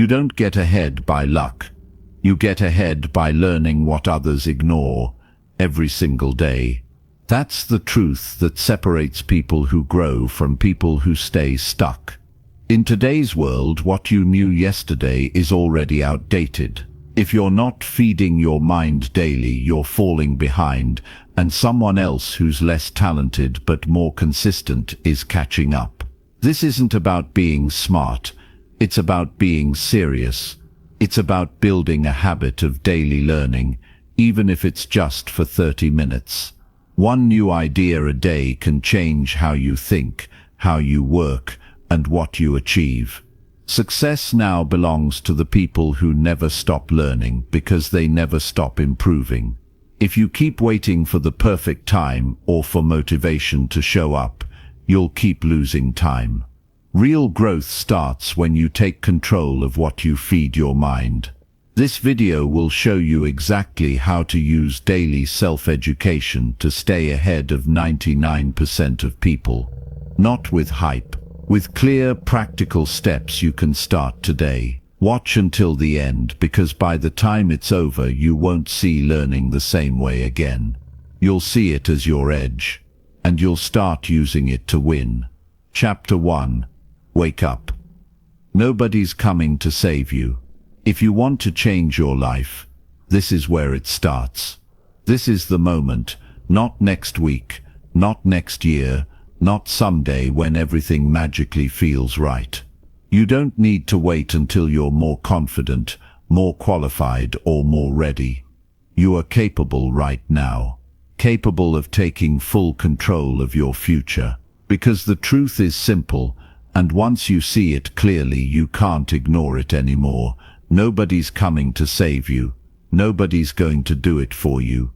You don't get ahead by luck. You get ahead by learning what others ignore every single day. That's the truth that separates people who grow from people who stay stuck. In today's world, what you knew yesterday is already outdated. If you're not feeding your mind daily, you're falling behind, and someone else who's less talented but more consistent is catching up. This isn't about being smart. It's about being serious. It's about building a habit of daily learning, even if it's just for 30 minutes. One new idea a day can change how you think, how you work, and what you achieve. Success now belongs to the people who never stop learning because they never stop improving. If you keep waiting for the perfect time or for motivation to show up, you'll keep losing time. Real growth starts when you take control of what you feed your mind. This video will show you exactly how to use daily self-education to stay ahead of 99% of people. Not with hype. With clear, practical steps you can start today. Watch until the end, because by the time it's over you won't see learning the same way again. You'll see it as your edge, and you'll start using it to win. Chapter 1. Wake up. Nobody's coming to save you. If you want to change your life, this is where it starts. This is the moment, not next week, not next year, not someday when everything magically feels right. You don't need to wait until you're more confident, more qualified, or more ready. You are capable right now, capable of taking full control of your future. Because the truth is simple, and once you see it clearly, you can't ignore it anymore. Nobody's coming to save you. Nobody's going to do it for you.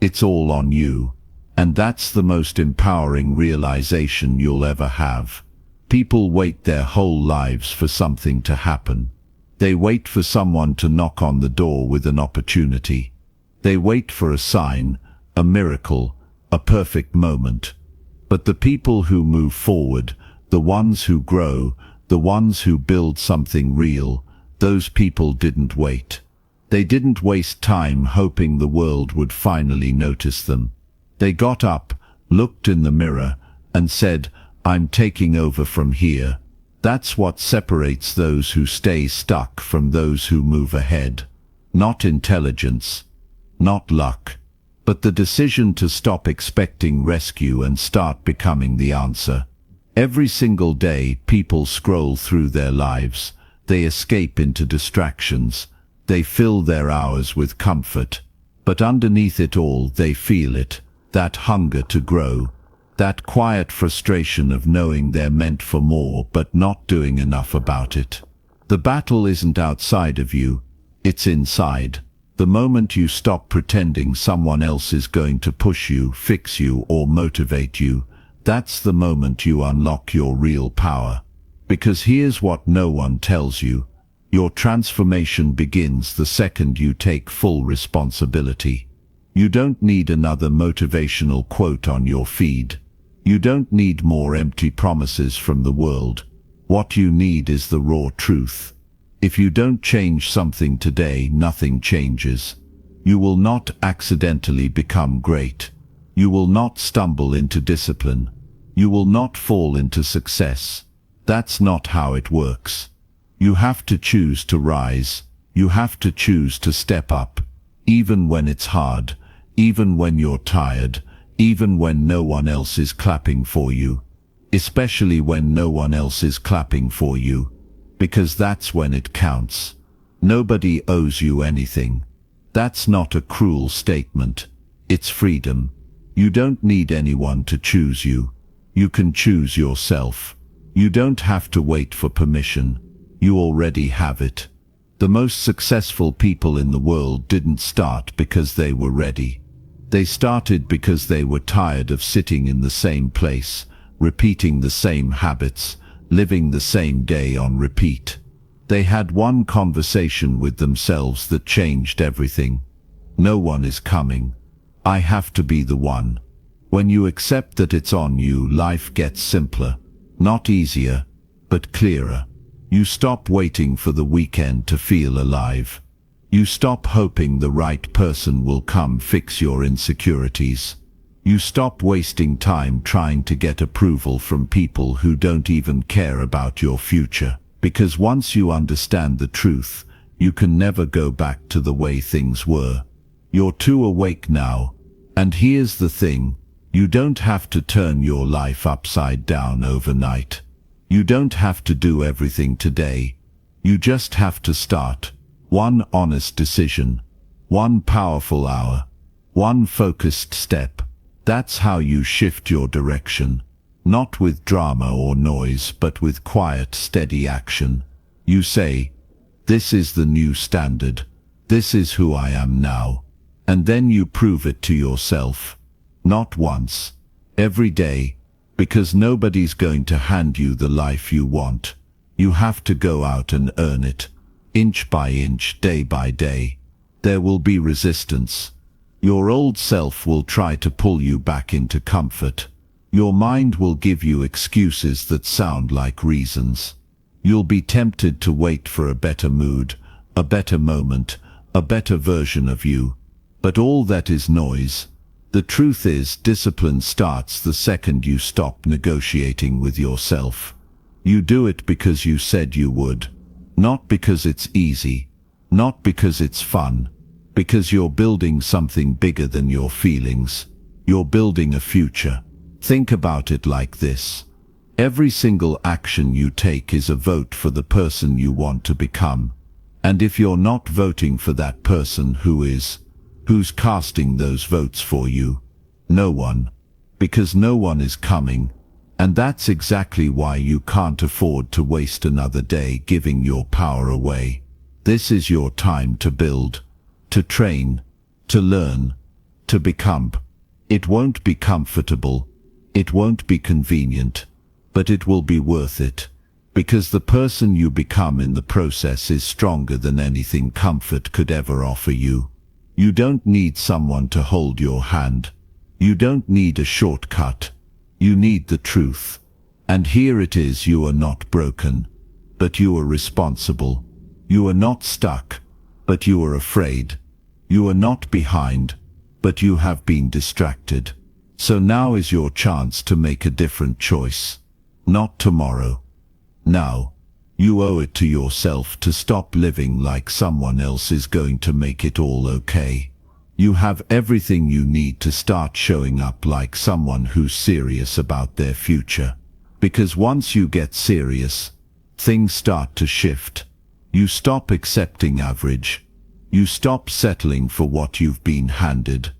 It's all on you. And that's the most empowering realization you'll ever have. People wait their whole lives for something to happen. They wait for someone to knock on the door with an opportunity. They wait for a sign, a miracle, a perfect moment. But the people who move forward, the ones who grow, the ones who build something real, those people didn't wait. They didn't waste time hoping the world would finally notice them. They got up, looked in the mirror, and said, "I'm taking over from here." That's what separates those who stay stuck from those who move ahead. Not intelligence, not luck, but the decision to stop expecting rescue and start becoming the answer. Every single day, people scroll through their lives. They escape into distractions. They fill their hours with comfort. But underneath it all, they feel it. That hunger to grow, that quiet frustration of knowing they're meant for more but not doing enough about it. The battle isn't outside of you, it's inside. The moment you stop pretending someone else is going to push you, fix you, or motivate you, that's the moment you unlock your real power. Because here's what no one tells you. Your transformation begins the second you take full responsibility. You don't need another motivational quote on your feed. You don't need more empty promises from the world. What you need is the raw truth. If you don't change something today, nothing changes. You will not accidentally become great. You will not stumble into discipline. You will not fall into success. That's not how it works. You have to choose to rise. You have to choose to step up, even when it's hard. Even when you're tired, even when no one else is clapping for you. Especially when no one else is clapping for you. Because that's when it counts. Nobody owes you anything. That's not a cruel statement. It's freedom. You don't need anyone to choose you. You can choose yourself. You don't have to wait for permission. You already have it. The most successful people in the world didn't start because they were ready. They started because they were tired of sitting in the same place, repeating the same habits, living the same day on repeat. They had one conversation with themselves that changed everything. No one is coming. I have to be the one. When you accept that it's on you, life gets simpler. Not easier, but clearer. You stop waiting for the weekend to feel alive. You stop hoping the right person will come fix your insecurities. You stop wasting time trying to get approval from people who don't even care about your future. Because once you understand the truth, you can never go back to the way things were. You're too awake now. And here's the thing, you don't have to turn your life upside down overnight. You don't have to do everything today. You just have to start. One honest decision, one powerful hour, one focused step. That's how you shift your direction. Not with drama or noise, but with quiet, steady action. You say, this is the new standard. This is who I am now. And then you prove it to yourself. Not once. Every day. Because nobody's going to hand you the life you want. You have to go out and earn it. Inch by inch, day by day. There will be resistance. Your old self will try to pull you back into comfort. Your mind will give you excuses that sound like reasons. You'll be tempted to wait for a better mood, a better moment, a better version of you. But all that is noise. The truth is, discipline starts the second you stop negotiating with yourself. You do it because you said you would. Not because it's easy. Not because it's fun. Because you're building something bigger than your feelings. You're building a future. Think about it like this. Every single action you take is a vote for the person you want to become. And if you're not voting for that person, who's casting those votes for you? No one. Because no one is coming. And that's exactly why you can't afford to waste another day giving your power away. This is your time to build. To train, to learn, to become. It won't be comfortable, it won't be convenient, but it will be worth it, because the person you become in the process is stronger than anything comfort could ever offer you. You don't need someone to hold your hand. You don't need a shortcut. You need the truth. And here it is, you are not broken, but you are responsible. You are not stuck, but you are afraid. You are not behind, but you have been distracted. So now is your chance to make a different choice. Not tomorrow. Now. You owe it to yourself to stop living like someone else is going to make it all okay. You have everything you need to start showing up like someone who's serious about their future. Because once you get serious, things start to shift. You stop accepting average. You stop settling for what you've been handed.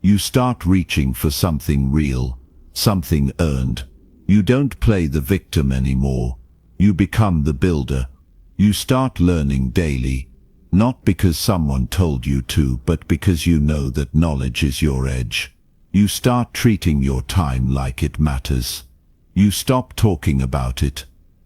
You start reaching for something real, something earned. You don't play the victim anymore. You become the builder. You start learning daily, not because someone told you to, but because you know that knowledge is your edge. You start treating your time like it matters. You stop talking about it,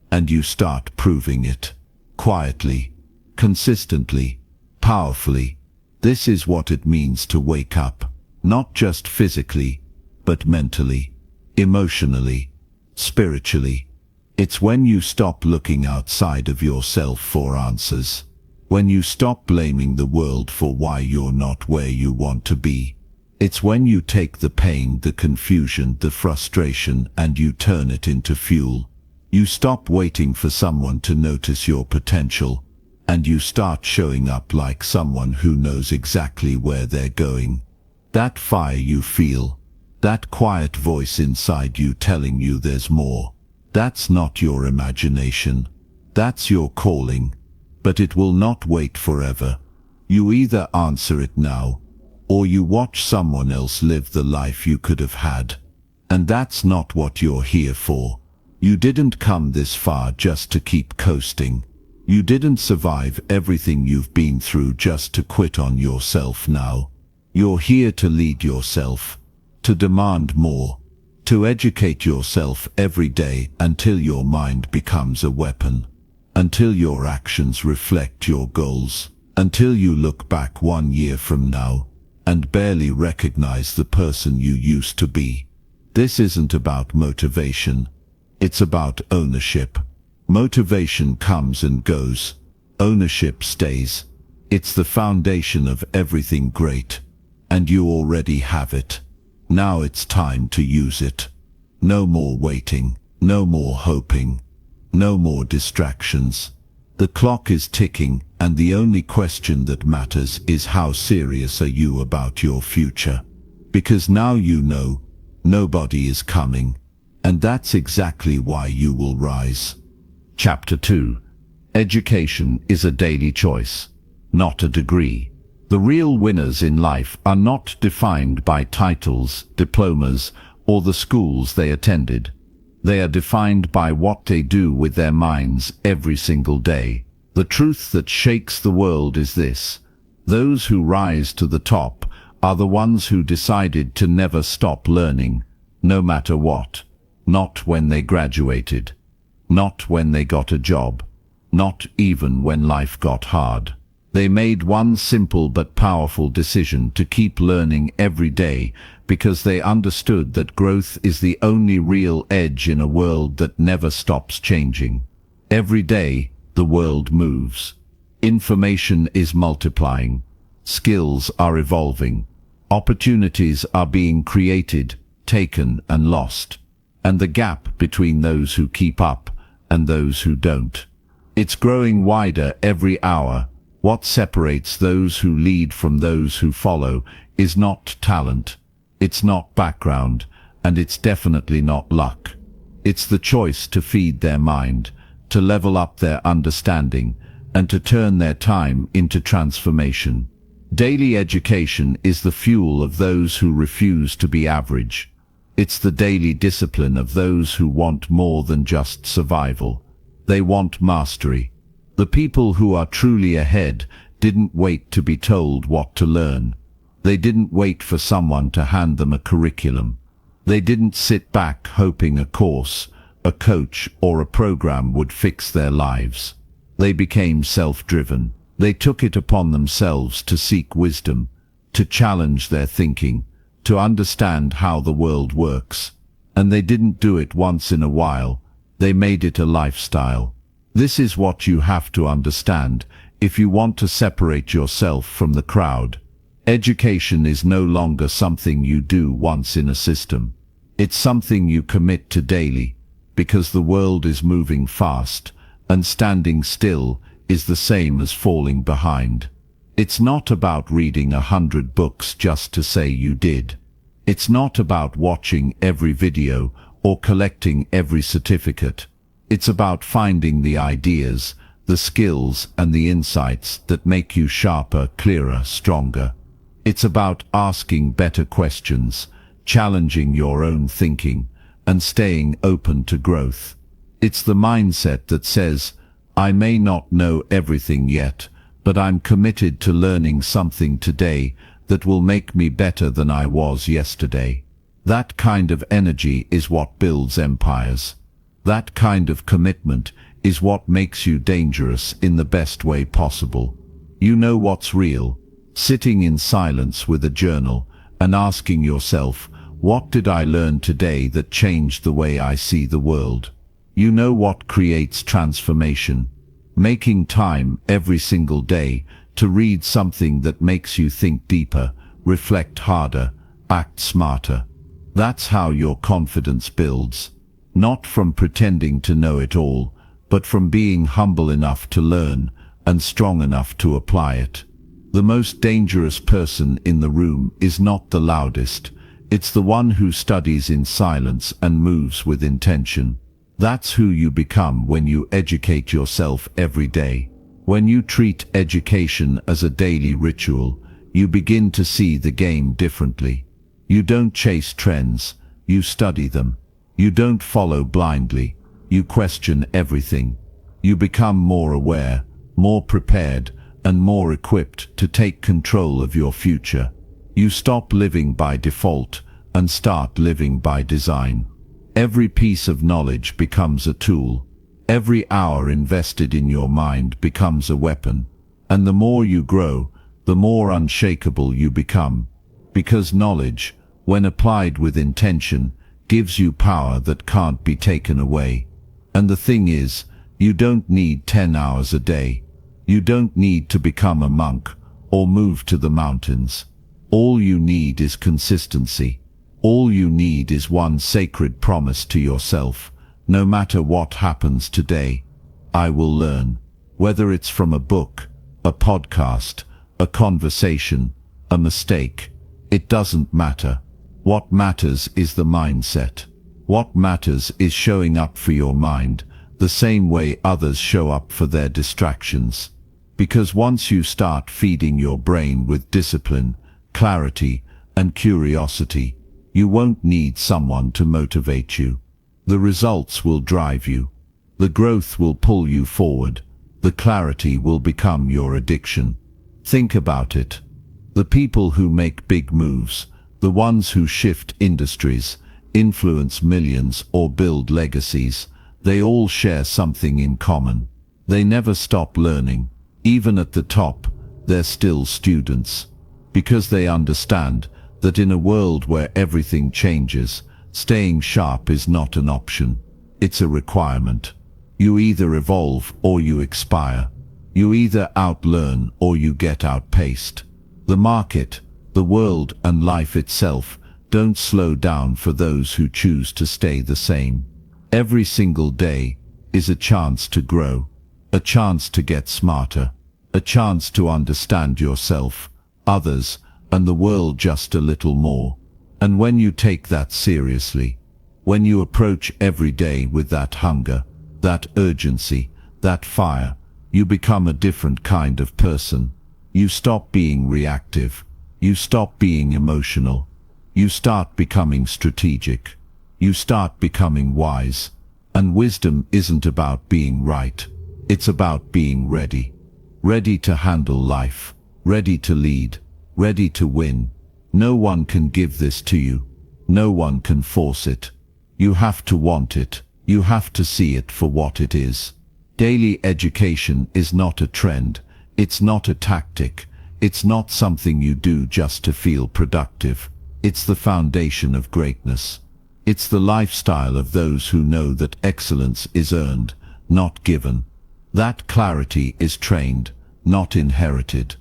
and you start proving it. Quietly, consistently, powerfully. This is what it means to wake up, not just physically, but mentally, emotionally, spiritually. It's when you stop looking outside of yourself for answers. When you stop blaming the world for why you're not where you want to be. It's when you take the pain, the confusion, the frustration, and you turn it into fuel. You stop waiting for someone to notice your potential, and you start showing up like someone who knows exactly where they're going. That fire you feel, that quiet voice inside you telling you there's more, that's not your imagination. That's your calling. But it will not wait forever. You either answer it now, or you watch someone else live the life you could have had. And that's not what you're here for. You didn't come this far just to keep coasting. You didn't survive everything you've been through just to quit on yourself now. You're here to lead yourself, to demand more, to educate yourself every day until your mind becomes a weapon, until your actions reflect your goals, until you look back 1 year from now and barely recognize the person you used to be. This isn't about motivation. It's about ownership. Motivation comes and goes. Ownership stays. It's the foundation of everything great. And you already have it. Now it's time to use it. No more waiting. No more hoping. No more distractions. The clock is ticking, and the only question that matters is how serious are you about your future. Because now you know, nobody is coming, and that's exactly why you will rise. Chapter 2. Education is a daily choice, not a degree. The real winners in life are not defined by titles, diplomas, or the schools they attended. They are defined by what they do with their minds every single day. The truth that shakes the world is this: those who rise to the top are the ones who decided to never stop learning, no matter what. Not when they graduated. Not when they got a job. Not even when life got hard. They made one simple but powerful decision to keep learning every day because they understood that growth is the only real edge in a world that never stops changing. Every day, the world moves. Information is multiplying. Skills are evolving. Opportunities are being created, taken, and lost. And the gap between those who keep up and those who don't, it's growing wider every hour. What separates those who lead from those who follow is not talent, it's not background, and it's definitely not luck. It's the choice to feed their mind, to level up their understanding, and to turn their time into transformation. Daily education is the fuel of those who refuse to be average. It's the daily discipline of those who want more than just survival. They want mastery. The people who are truly ahead didn't wait to be told what to learn. They didn't wait for someone to hand them a curriculum. They didn't sit back hoping a course, a coach, or a program would fix their lives. They became self-driven. They took it upon themselves to seek wisdom, to challenge their thinking, to understand how the world works. And they didn't do it once in a while. They made it a lifestyle. This is what you have to understand if you want to separate yourself from the crowd. Education is no longer something you do once in a system. It's something you commit to daily, because the world is moving fast, and standing still is the same as falling behind. It's not about reading 100 books just to say you did. It's not about watching every video or collecting every certificate. It's about finding the ideas, the skills, and the insights that make you sharper, clearer, stronger. It's about asking better questions, challenging your own thinking, and staying open to growth. It's the mindset that says, I may not know everything yet, but I'm committed to learning something today that will make me better than I was yesterday. That kind of energy is what builds empires. That kind of commitment is what makes you dangerous in the best way possible. You know what's real? Sitting in silence with a journal and asking yourself, what did I learn today that changed the way I see the world? You know what creates transformation? Making time every single day to read something that makes you think deeper, reflect harder, act smarter. That's how your confidence builds. Not from pretending to know it all, but from being humble enough to learn and strong enough to apply it. The most dangerous person in the room is not the loudest. It's the one who studies in silence and moves with intention. That's who you become when you educate yourself every day. When you treat education as a daily ritual, you begin to see the game differently. You don't chase trends, you study them. You don't follow blindly, you question everything. You become more aware, more prepared, and more equipped to take control of your future. You stop living by default and start living by design. Every piece of knowledge becomes a tool. Every hour invested in your mind becomes a weapon. And the more you grow, the more unshakable you become. Because knowledge, when applied with intention, gives you power that can't be taken away. And the thing is, You don't need 10 hours a day. You don't need to become a monk or move to the mountains. All you need is consistency. All you need is one sacred promise to yourself. No matter what happens today, I will learn. Whether it's from a book, a podcast, a conversation, a mistake, it doesn't matter. What matters is the mindset. What matters is showing up for your mind, the same way others show up for their distractions. Because once you start feeding your brain with discipline, clarity, and curiosity, you won't need someone to motivate you. The results will drive you. The growth will pull you forward. The clarity will become your addiction. Think about it. The people who make big moves, the ones who shift industries, influence millions, or build legacies, they all share something in common. They never stop learning. Even at the top, they're still students. Because they understand that in a world where everything changes, staying sharp is not an option. It's a requirement. You either evolve or you expire. You either outlearn or you get outpaced. The market, the world, and life itself don't slow down for those who choose to stay the same. Every single day is a chance to grow, a chance to get smarter, a chance to understand yourself, others, and the world just a little more. And when you take that seriously, when you approach every day with that hunger, that urgency, that fire, you become a different kind of person. You stop being reactive. You stop being emotional. You start becoming strategic. You start becoming wise. And wisdom isn't about being right. It's about being ready. Ready to handle life. Ready to lead. Ready to win. No one can give this to you. No one can force it. You have to want it. You have to see it for what it is. Daily education is not a trend. It's not a tactic. It's not something you do just to feel productive. It's the foundation of greatness. It's the lifestyle of those who know that excellence is earned, not given. That clarity is trained, not inherited.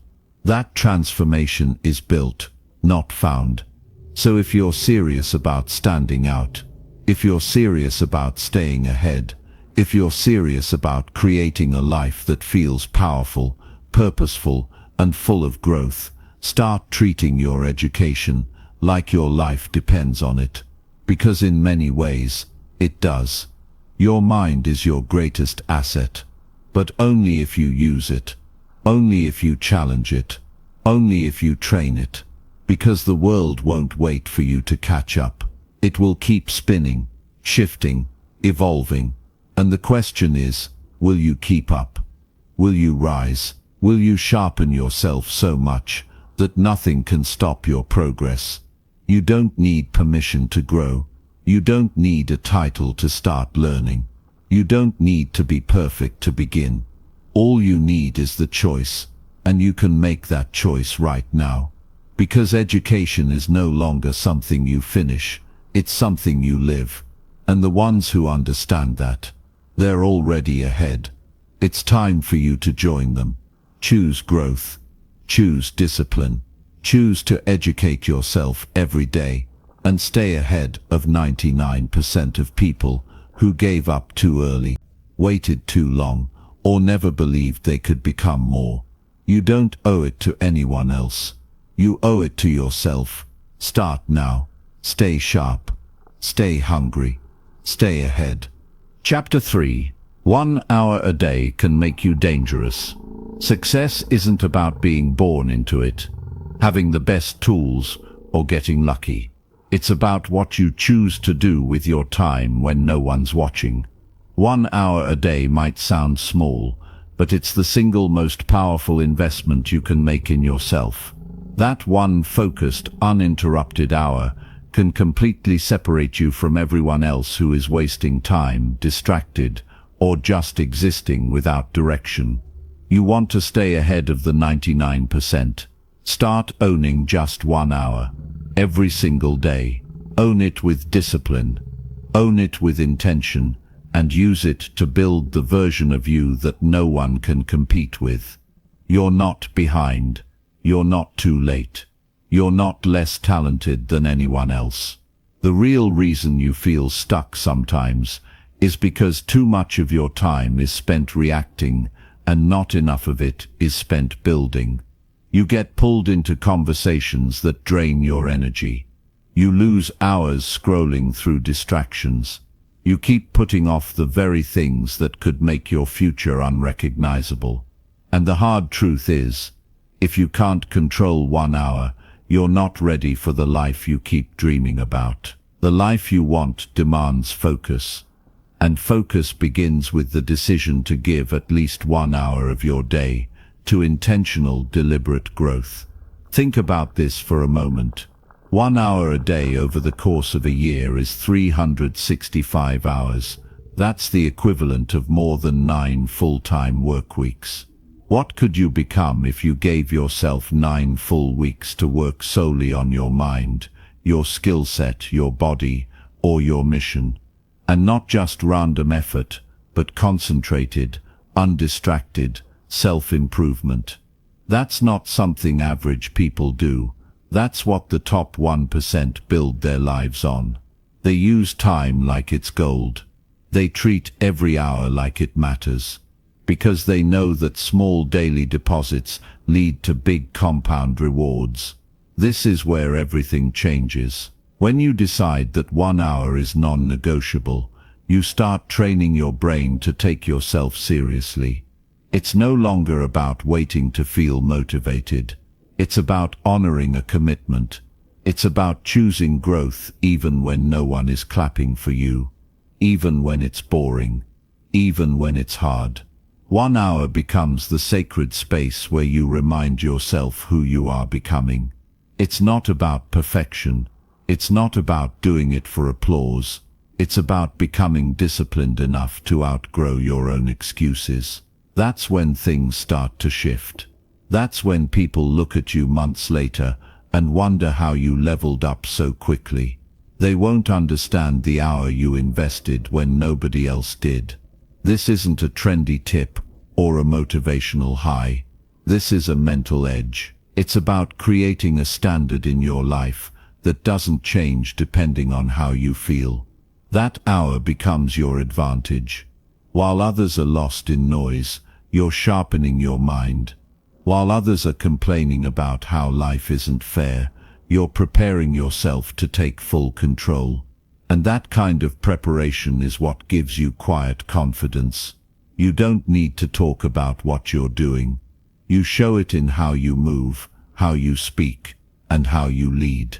That transformation is built, not found. So if you're serious about standing out, if you're serious about staying ahead, if you're serious about creating a life that feels powerful, purposeful, and full of growth, start treating your education like your life depends on it. Because in many ways, it does. Your mind is your greatest asset, but only if you use it, only if you challenge it, only if you train it. Because the world won't wait for you to catch up. It will keep spinning, shifting, evolving. And the question is, will you keep up? Will you rise? Will you sharpen yourself so much that nothing can stop your progress? You don't need permission to grow. You don't need a title to start learning. You don't need to be perfect to begin. All you need is the choice, and you can make that choice right now. Because education is no longer something you finish, it's something you live. And the ones who understand that, they're already ahead. It's time for you to join them. Choose growth. Choose discipline. Choose to educate yourself every day and stay ahead of 99% of people who gave up too early, waited too long, or never believed they could become more. You don't owe it to anyone else. You owe it to yourself. Start now. Stay sharp. Stay hungry. Stay ahead. Chapter 3. 1 hour a day can make you dangerous. Success isn't about being born into it, having the best tools, or getting lucky. It's about what you choose to do with your time when no one's watching. 1 hour a day might sound small, but it's the single most powerful investment you can make in yourself. That one focused, uninterrupted hour can completely separate you from everyone else who is wasting time, distracted, or just existing without direction. You want to stay ahead of the 99%. Start owning just 1 hour, every single day. Own it with discipline. Own it with intention. and use it to build the version of you that no one can compete with. You're not behind. You're not too late. You're not less talented than anyone else. The real reason you feel stuck sometimes is because too much of your time is spent reacting and not enough of it is spent building. You get pulled into conversations that drain your energy. You lose hours scrolling through distractions. You keep putting off the very things that could make your future unrecognizable. And the hard truth is, if you can't control 1 hour, you're not ready for the life you keep dreaming about. The life you want demands focus. And focus begins with the decision to give at least 1 hour of your day to intentional, deliberate growth. Think about this for a moment. 1 hour a day over the course of a year is 365 hours. That's the equivalent of more than 9 full-time work weeks. What could you become if you gave yourself 9 full weeks to work solely on your mind, your skill set, your body, or your mission? And not just random effort, but concentrated, undistracted, self-improvement. That's not something average people do. That's what the top 1% build their lives on. They use time like it's gold. They treat every hour like it matters, because they know that small daily deposits lead to big compound rewards. This is where everything changes. When you decide that 1 hour is non-negotiable, you start training your brain to take yourself seriously. It's no longer about waiting to feel motivated. It's about honoring a commitment. It's about choosing growth even when no one is clapping for you, even when it's boring, even when it's hard. 1 hour becomes the sacred space where you remind yourself who you are becoming. It's not about perfection. It's not about doing it for applause. It's about becoming disciplined enough to outgrow your own excuses. That's when things start to shift. That's when people look at you months later and wonder how you leveled up so quickly. They won't understand the hour you invested when nobody else did. This isn't a trendy tip or a motivational high. This is a mental edge. It's about creating a standard in your life that doesn't change depending on how you feel. That hour becomes your advantage. While others are lost in noise, you're sharpening your mind. While others are complaining about how life isn't fair, you're preparing yourself to take full control. And that kind of preparation is what gives you quiet confidence. You don't need to talk about what you're doing. You show it in how you move, how you speak, and how you lead.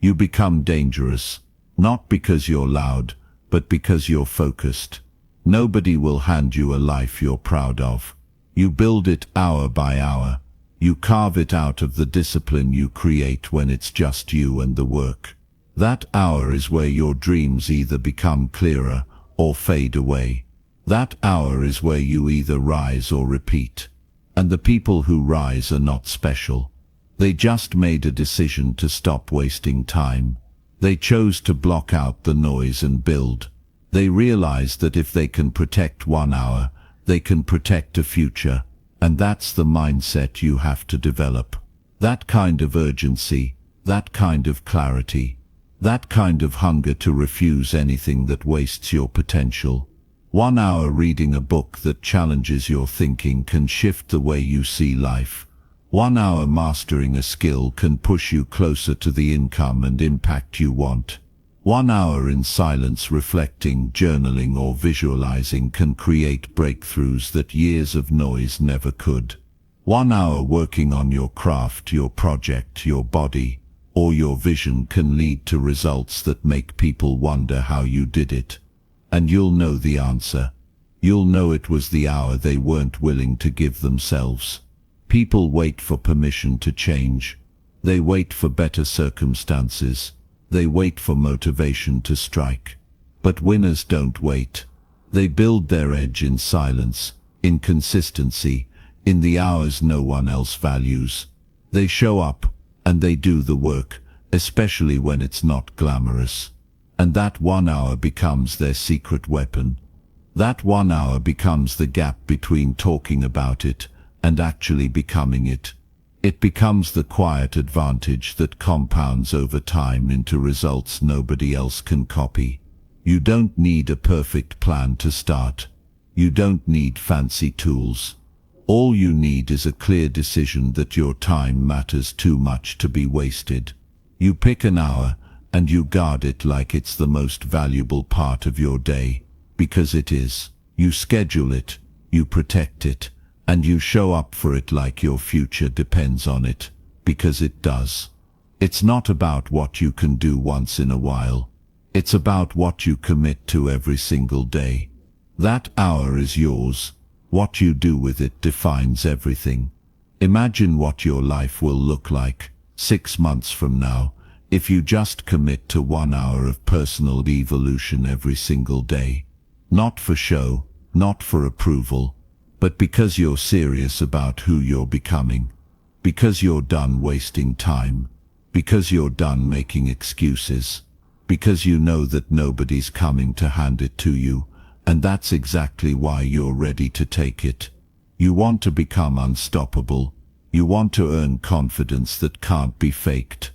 You become dangerous, not because you're loud, but because you're focused. Nobody will hand you a life you're proud of. You build it hour by hour. You carve it out of the discipline you create when it's just you and the work. That hour is where your dreams either become clearer or fade away. That hour is where you either rise or repeat. And the people who rise are not special. They just made a decision to stop wasting time. They chose to block out the noise and build. They realized that if they can protect 1 hour, they can protect a future. And that's the mindset you have to develop. That kind of urgency, that kind of clarity, that kind of hunger to refuse anything that wastes your potential. 1 hour reading a book that challenges your thinking can shift the way you see life. 1 hour mastering a skill can push you closer to the income and impact you want. 1 hour in silence reflecting, journaling, or visualizing can create breakthroughs that years of noise never could. 1 hour working on your craft, your project, your body, or your vision can lead to results that make people wonder how you did it. And you'll know the answer. You'll know it was the hour they weren't willing to give themselves. People wait for permission to change. They wait for better circumstances. They wait for motivation to strike. But winners don't wait. They build their edge in silence, in consistency, in the hours no one else values. They show up, and they do the work, especially when it's not glamorous. And that 1 hour becomes their secret weapon. That 1 hour becomes the gap between talking about it and actually becoming it. It becomes the quiet advantage that compounds over time into results nobody else can copy. You don't need a perfect plan to start. You don't need fancy tools. All you need is a clear decision that your time matters too much to be wasted. You pick an hour and you guard it like it's the most valuable part of your day, because it is. You schedule it, you protect it, and you show up for it like your future depends on it, because it does. It's not about what you can do once in a while. It's about what you commit to every single day. That hour is yours. What you do with it defines everything. Imagine what your life will look like 6 months from now if you just commit to 1 hour of personal evolution every single day. Not for show, not for approval, but because you're serious about who you're becoming. Because you're done wasting time. Because you're done making excuses. Because you know that nobody's coming to hand it to you. And that's exactly why you're ready to take it. You want to become unstoppable. You want to earn confidence that can't be faked.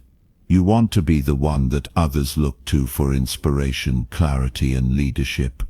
You want to be the one that others look to for inspiration, clarity, and leadership.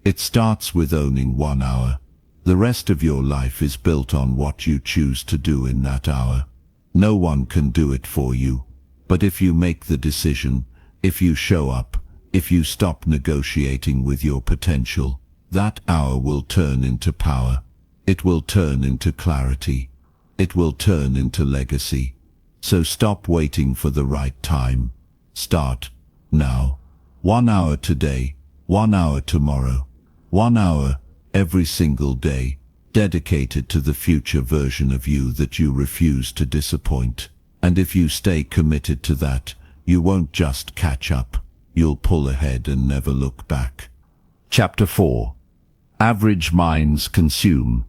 It starts with owning 1 hour. The rest of your life is built on what you choose to do in that hour. No one can do it for you. But if you make the decision, if you show up, if you stop negotiating with your potential, that hour will turn into power. It will turn into clarity. It will turn into legacy. So stop waiting for the right time. Start now. 1 hour today, 1 hour tomorrow, 1 hour every single day, dedicated to the future version of you that you refuse to disappoint. And if you stay committed to that, you won't just catch up. You'll pull ahead and never look back. Chapter 4. Average minds consume.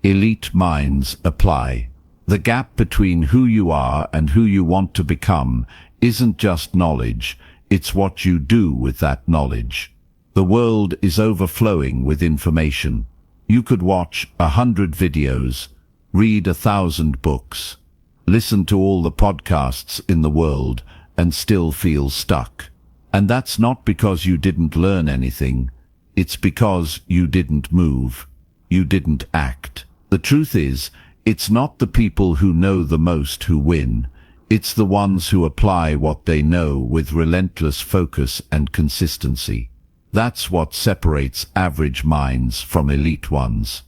Elite minds apply. The gap between who you are and who you want to become isn't just knowledge, it's what you do with that knowledge. The world is overflowing with information. You could watch 100 videos, read 1,000 books, listen to all the podcasts in the world, and still feel stuck. And that's not because you didn't learn anything. It's because you didn't move. You didn't act. The truth is, it's not the people who know the most who win. It's the ones who apply what they know with relentless focus and consistency. That's what separates average minds from elite ones.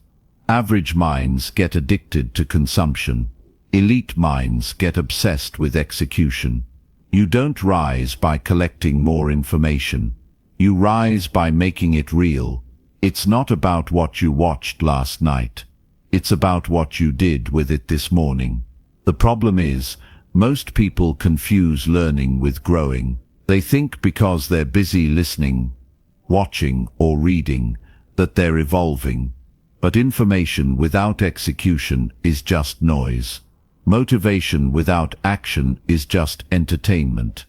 Average minds get addicted to consumption. Elite minds get obsessed with execution. You don't rise by collecting more information. You rise by making it real. It's not about what you watched last night. It's about what you did with it this morning. The problem is, most people confuse learning with growing. They think because they're busy listening, watching, or reading, that they're evolving. But information without execution is just noise. Motivation without action is just entertainment.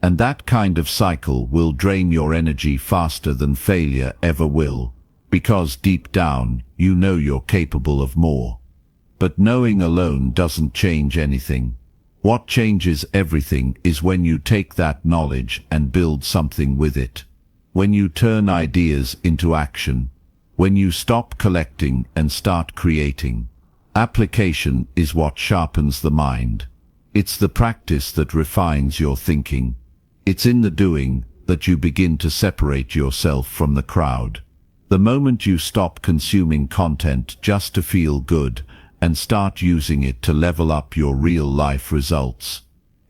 And that kind of cycle will drain your energy faster than failure ever will. Because deep down, you know you're capable of more. But knowing alone doesn't change anything. What changes everything is when you take that knowledge and build something with it. When you turn ideas into action. When you stop collecting and start creating. Application is what sharpens the mind. It's the practice that refines your thinking. It's in the doing that you begin to separate yourself from the crowd. The moment you stop consuming content just to feel good and start using it to level up your real-life results,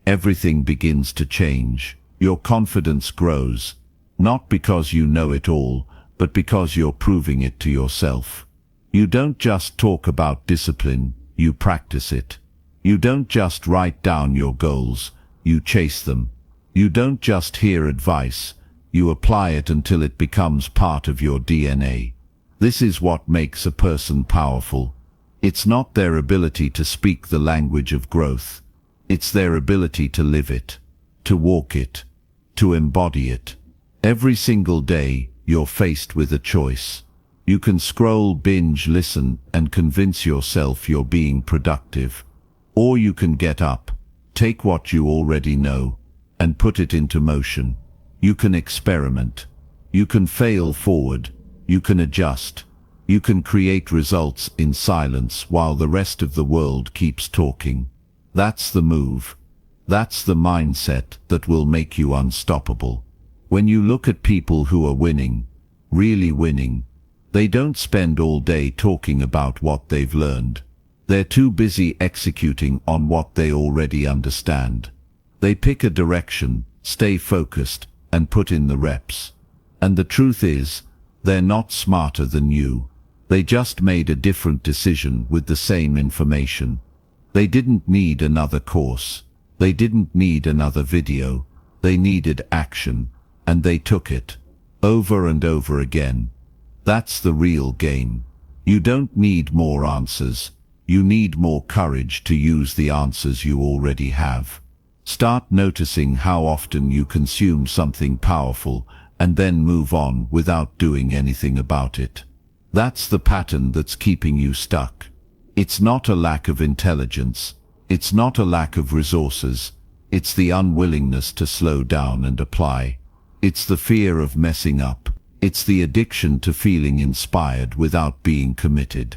everything begins to change. Your confidence grows, not because you know it all, but because you're proving it to yourself. You don't just talk about discipline, you practice it. You don't just write down your goals, you chase them. You don't just hear advice, you apply it until it becomes part of your DNA. This is what makes a person powerful. It's not their ability to speak the language of growth. It's their ability to live it, to walk it, to embody it. Every single day, you're faced with a choice. You can scroll, binge, listen, and convince yourself you're being productive. Or you can get up, take what you already know, and put it into motion. You can experiment. You can fail forward. You can adjust. You can create results in silence while the rest of the world keeps talking. That's the move. That's the mindset that will make you unstoppable. When you look at people who are winning, really winning, they don't spend all day talking about what they've learned. They're too busy executing on what they already understand. They pick a direction, stay focused, and put in the reps. And the truth is, they're not smarter than you. They just made a different decision with the same information. They didn't need another course. They didn't need another video. They needed action, and they took it. Over and over again. That's the real game. You don't need more answers. You need more courage to use the answers you already have. Start noticing how often you consume something powerful and then move on without doing anything about it. That's the pattern that's keeping you stuck. It's not a lack of intelligence. It's not a lack of resources. It's the unwillingness to slow down and apply. It's the fear of messing up. It's the addiction to feeling inspired without being committed.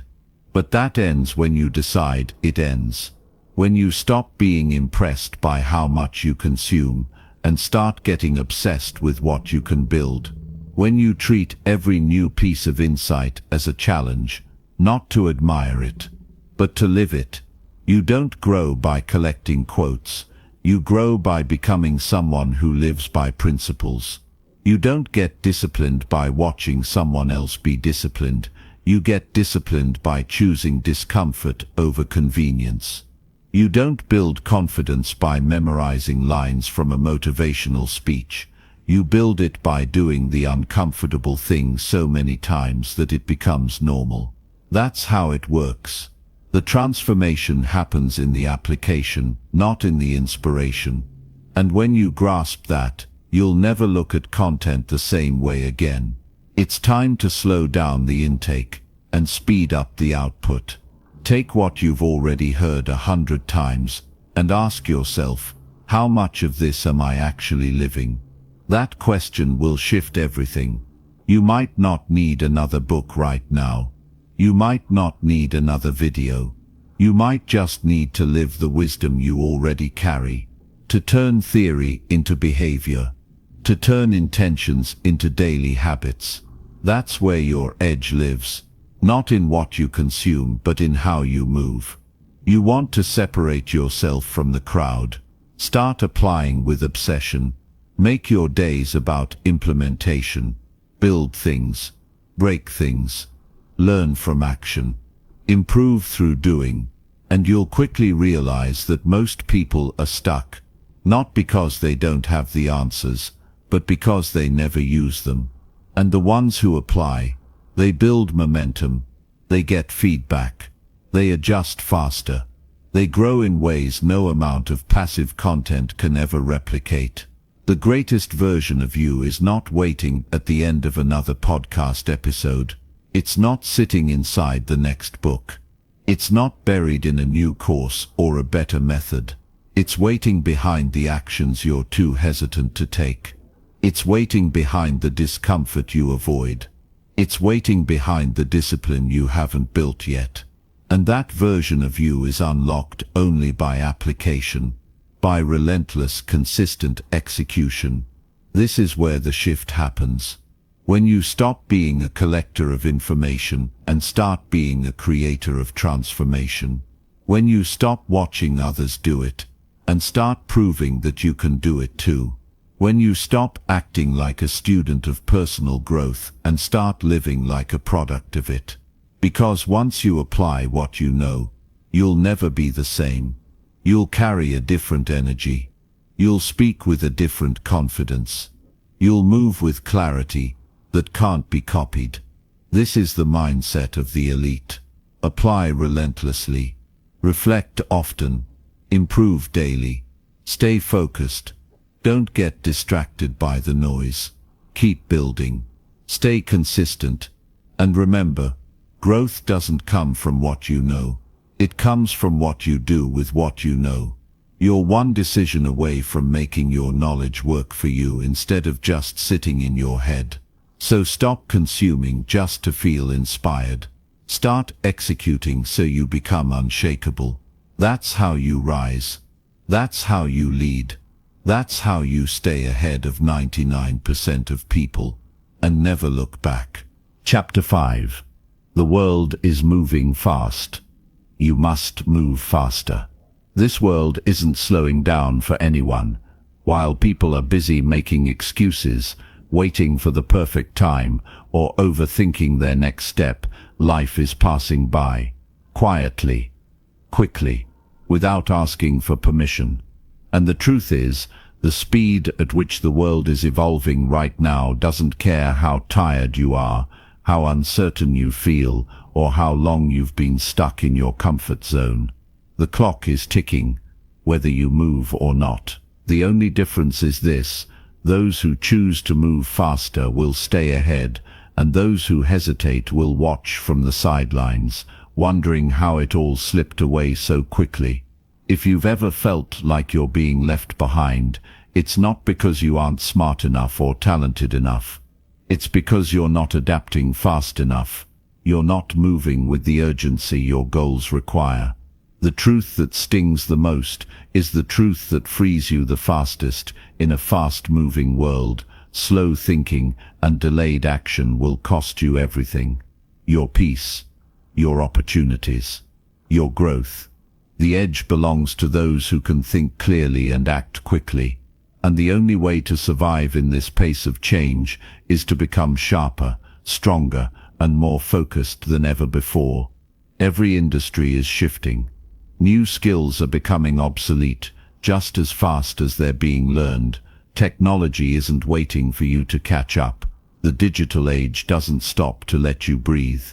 But that ends when you decide it ends. When you stop being impressed by how much you consume and start getting obsessed with what you can build. When you treat every new piece of insight as a challenge, not to admire it, but to live it. You don't grow by collecting quotes. You grow by becoming someone who lives by principles. You don't get disciplined by watching someone else be disciplined. You get disciplined by choosing discomfort over convenience. You don't build confidence by memorizing lines from a motivational speech. You build it by doing the uncomfortable thing so many times that it becomes normal. That's how it works. The transformation happens in the application, not in the inspiration. And when you grasp that, you'll never look at content the same way again. It's time to slow down the intake and speed up the output. Take what you've already heard 100 times and ask yourself, how much of this am I actually living? That question will shift everything. You might not need another book right now. You might not need another video. You might just need to live the wisdom you already carry, to turn theory into behavior, to turn intentions into daily habits. That's where your edge lives. Not in what you consume, but in how you move. You want to separate yourself from the crowd. Start applying with obsession. Make your days about implementation. Build things. Break things. Learn from action. Improve through doing. And you'll quickly realize that most people are stuck, not because they don't have the answers, but because they never use them. And the ones who apply, they build momentum, they get feedback, they adjust faster, they grow in ways no amount of passive content can ever replicate. The greatest version of you is not waiting at the end of another podcast episode. It's not sitting inside the next book. It's not buried in a new course or a better method. It's waiting behind the actions you're too hesitant to take. It's waiting behind the discomfort you avoid. It's waiting behind the discipline you haven't built yet. And that version of you is unlocked only by application, by relentless, consistent execution. This is where the shift happens. When you stop being a collector of information and start being a creator of transformation. When you stop watching others do it and start proving that you can do it too. When you stop acting like a student of personal growth and start living like a product of it. Because once you apply what you know, you'll never be the same. You'll carry a different energy. You'll speak with a different confidence. You'll move with clarity that can't be copied. This is the mindset of the elite. Apply relentlessly. Reflect often. Improve daily. Stay focused. Don't get distracted by the noise. Keep building. Stay consistent. And remember, growth doesn't come from what you know. It comes from what you do with what you know. You're one decision away from making your knowledge work for you instead of just sitting in your head. So stop consuming just to feel inspired. Start executing so you become unshakable. That's how you rise. That's how you lead. That's how you stay ahead of 99% of people and never look back. Chapter 5. The world is moving fast. You must move faster. This world isn't slowing down for anyone. While people are busy making excuses, waiting for the perfect time, or overthinking their next step, life is passing by, quietly, quickly, without asking for permission. And the truth is, the speed at which the world is evolving right now doesn't care how tired you are, how uncertain you feel, or how long you've been stuck in your comfort zone. The clock is ticking, whether you move or not. The only difference is this: those who choose to move faster will stay ahead, and those who hesitate will watch from the sidelines, wondering how it all slipped away so quickly. If you've ever felt like you're being left behind, it's not because you aren't smart enough or talented enough. It's because you're not adapting fast enough. You're not moving with the urgency your goals require. The truth that stings the most is the truth that frees you the fastest. In a fast-moving world, slow thinking and delayed action will cost you everything. Your peace, your opportunities, your growth. The edge belongs to those who can think clearly and act quickly. And the only way to survive in this pace of change is to become sharper, stronger, and more focused than ever before. Every industry is shifting. New skills are becoming obsolete just as fast as they're being learned. Technology isn't waiting for you to catch up. The digital age doesn't stop to let you breathe.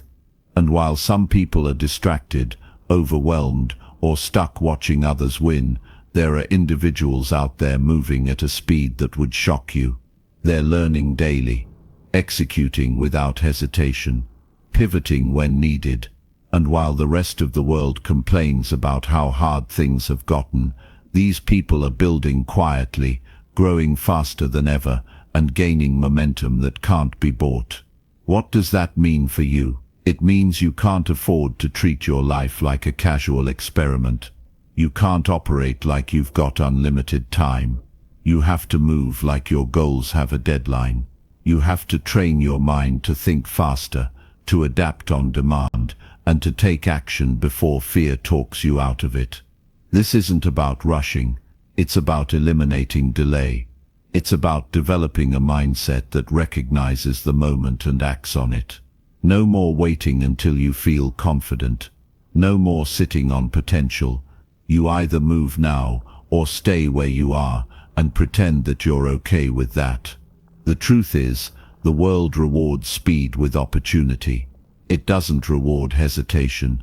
And while some people are distracted, overwhelmed, or stuck watching others win, there are individuals out there moving at a speed that would shock you. They're learning daily, executing without hesitation, pivoting when needed. And while the rest of the world complains about how hard things have gotten, these people are building quietly, growing faster than ever, and gaining momentum that can't be bought. What does that mean for you? It means you can't afford to treat your life like a casual experiment. You can't operate like you've got unlimited time. You have to move like your goals have a deadline. You have to train your mind to think faster, to adapt on demand, and to take action before fear talks you out of it. This isn't about rushing. It's about eliminating delay. It's about developing a mindset that recognizes the moment and acts on it. No more waiting until you feel confident. No more sitting on potential. You either move now or stay where you are and pretend that you're okay with that. The truth is, the world rewards speed with opportunity. It doesn't reward hesitation.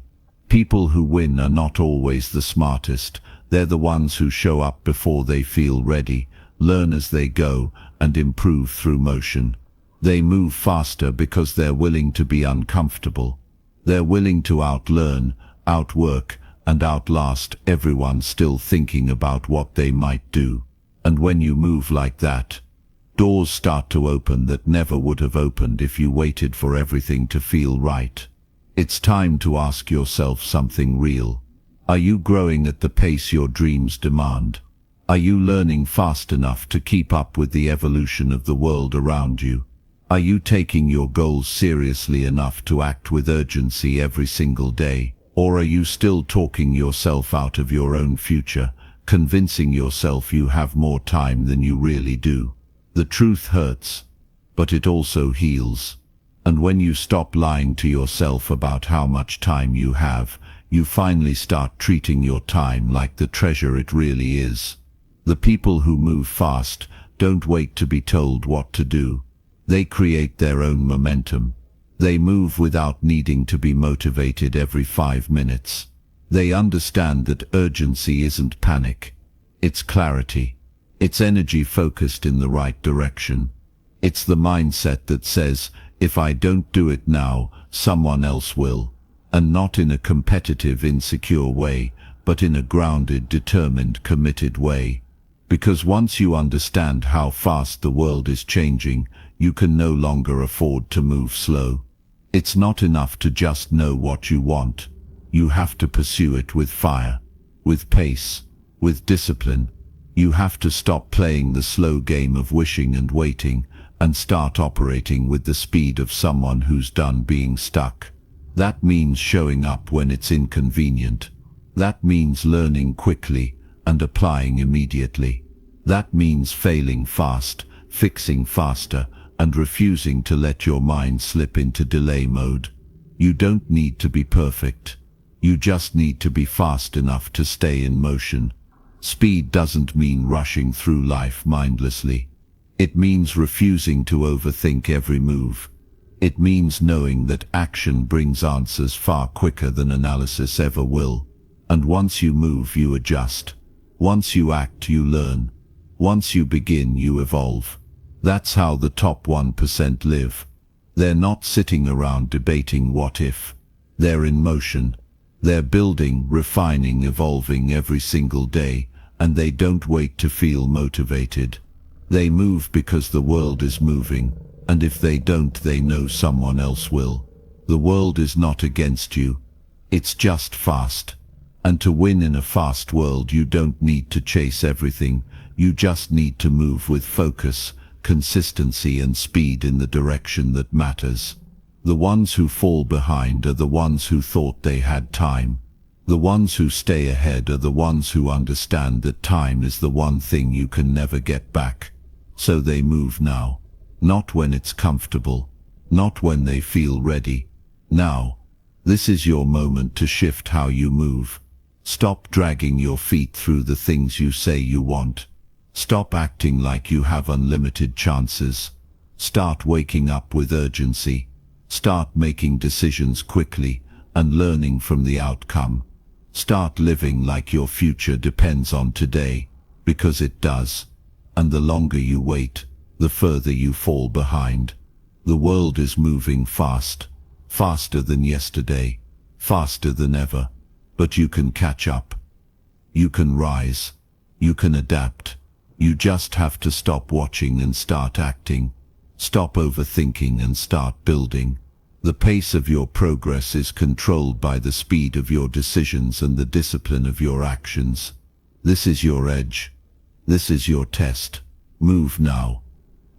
People who win are not always the smartest. They're the ones who show up before they feel ready, learn as they go, and improve through motion. They move faster because they're willing to be uncomfortable. They're willing to outlearn, outwork, and outlast everyone still thinking about what they might do. And when you move like that, doors start to open that never would have opened if you waited for everything to feel right. It's time to ask yourself something real. Are you growing at the pace your dreams demand? Are you learning fast enough to keep up with the evolution of the world around you? Are you taking your goals seriously enough to act with urgency every single day? Or are you still talking yourself out of your own future, convincing yourself you have more time than you really do? The truth hurts, but it also heals. And when you stop lying to yourself about how much time you have, you finally start treating your time like the treasure it really is. The people who move fast don't wait to be told what to do. They create their own momentum. They move without needing to be motivated every 5 minutes. They understand that urgency isn't panic. It's clarity. It's energy focused in the right direction. It's the mindset that says, If I don't do it now, someone else will. And not in a competitive, insecure way, but in a grounded, determined, committed way. Because once you understand how fast the world is changing, you can no longer afford to move slow. It's not enough to just know what you want. You have to pursue it with fire, with pace, with discipline. You have to stop playing the slow game of wishing and waiting, and start operating with the speed of someone who's done being stuck. That means showing up when it's inconvenient. That means learning quickly and applying immediately. That means failing fast, fixing faster, and refusing to let your mind slip into delay mode. You don't need to be perfect. You just need to be fast enough to stay in motion. Speed doesn't mean rushing through life mindlessly. It means refusing to overthink every move. It means knowing that action brings answers far quicker than analysis ever will. And once you move, you adjust. Once you act, you learn. Once you begin, you evolve. That's how the top 1% live. They're not sitting around debating what if. They're in motion. They're building, refining, evolving every single day, and they don't wait to feel motivated. They move because the world is moving, and if they don't, they know someone else will. The world is not against you. It's just fast. And to win in a fast world, you don't need to chase everything. You just need to move with focus, consistency, and speed in the direction that matters. The ones who fall behind are the ones who thought they had time. The ones who stay ahead are the ones who understand that time is the one thing you can never get back. So they move now. Not when it's comfortable. Not when they feel ready. Now. This is your moment to shift how you move. Stop dragging your feet through the things you say you want. Stop acting like you have unlimited chances. Start waking up with urgency. Start making decisions quickly and learning from the outcome. Start living like your future depends on today, because it does. And the longer you wait, the further you fall behind. The world is moving fast, faster than yesterday, faster than ever. But you can catch up. You can rise. You can adapt. You just have to stop watching and start acting. Stop overthinking and start building. The pace of your progress is controlled by the speed of your decisions and the discipline of your actions. This is your edge. This is your test. Move now,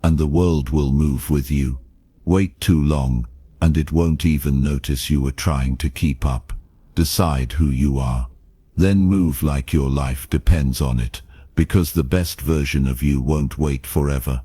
and the world will move with you. Wait too long, and it won't even notice you were trying to keep up. Decide who you are. Then move like your life depends on it, because the best version of you won't wait forever.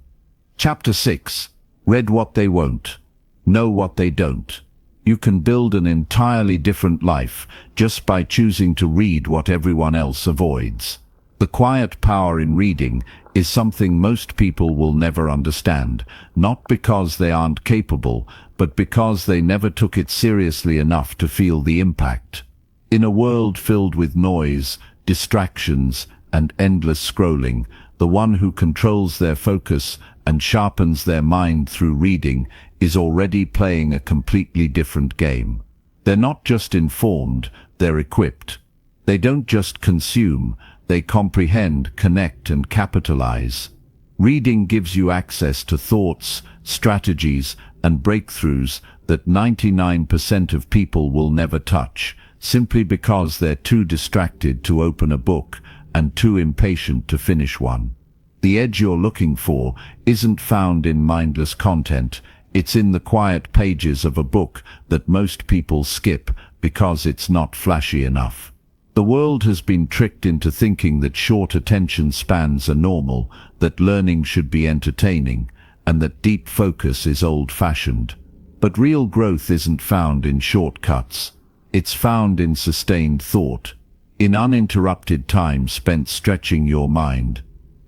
Chapter 6. Read what they won't. Know what they don't. You can build an entirely different life just by choosing to read what everyone else avoids. The quiet power in reading is something most people will never understand, not because they aren't capable, but because they never took it seriously enough to feel the impact. In a world filled with noise, distractions, and endless scrolling, the one who controls their focus and sharpens their mind through reading is already playing a completely different game. They're not just informed, they're equipped. They don't just consume, they comprehend, connect, and capitalize. Reading gives you access to thoughts, strategies, and breakthroughs that 99% of people will never touch, simply because they're too distracted to open a book and too impatient to finish one. The edge you're looking for isn't found in mindless content, it's in the quiet pages of a book that most people skip because it's not flashy enough. The world has been tricked into thinking that short attention spans are normal, that learning should be entertaining, and that deep focus is old-fashioned. But real growth isn't found in shortcuts. It's found in sustained thought, in uninterrupted time spent stretching your mind.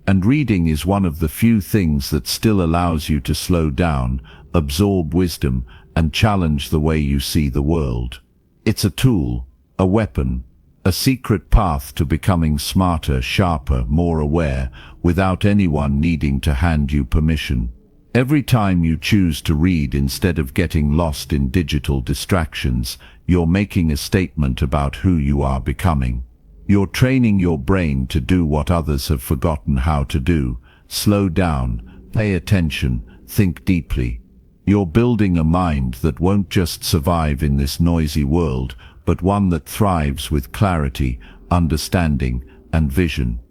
And reading is one of the few things that still allows you to slow down, absorb wisdom, and challenge the way you see the world. It's a tool, a weapon, a secret path to becoming smarter, sharper, more aware, without anyone needing to hand you permission. Every time you choose to read instead of getting lost in digital distractions, you're making a statement about who you are becoming. You're training your brain to do what others have forgotten how to do. Slow down, pay attention, think deeply. You're building a mind that won't just survive in this noisy world, but one that thrives with clarity, understanding, and vision.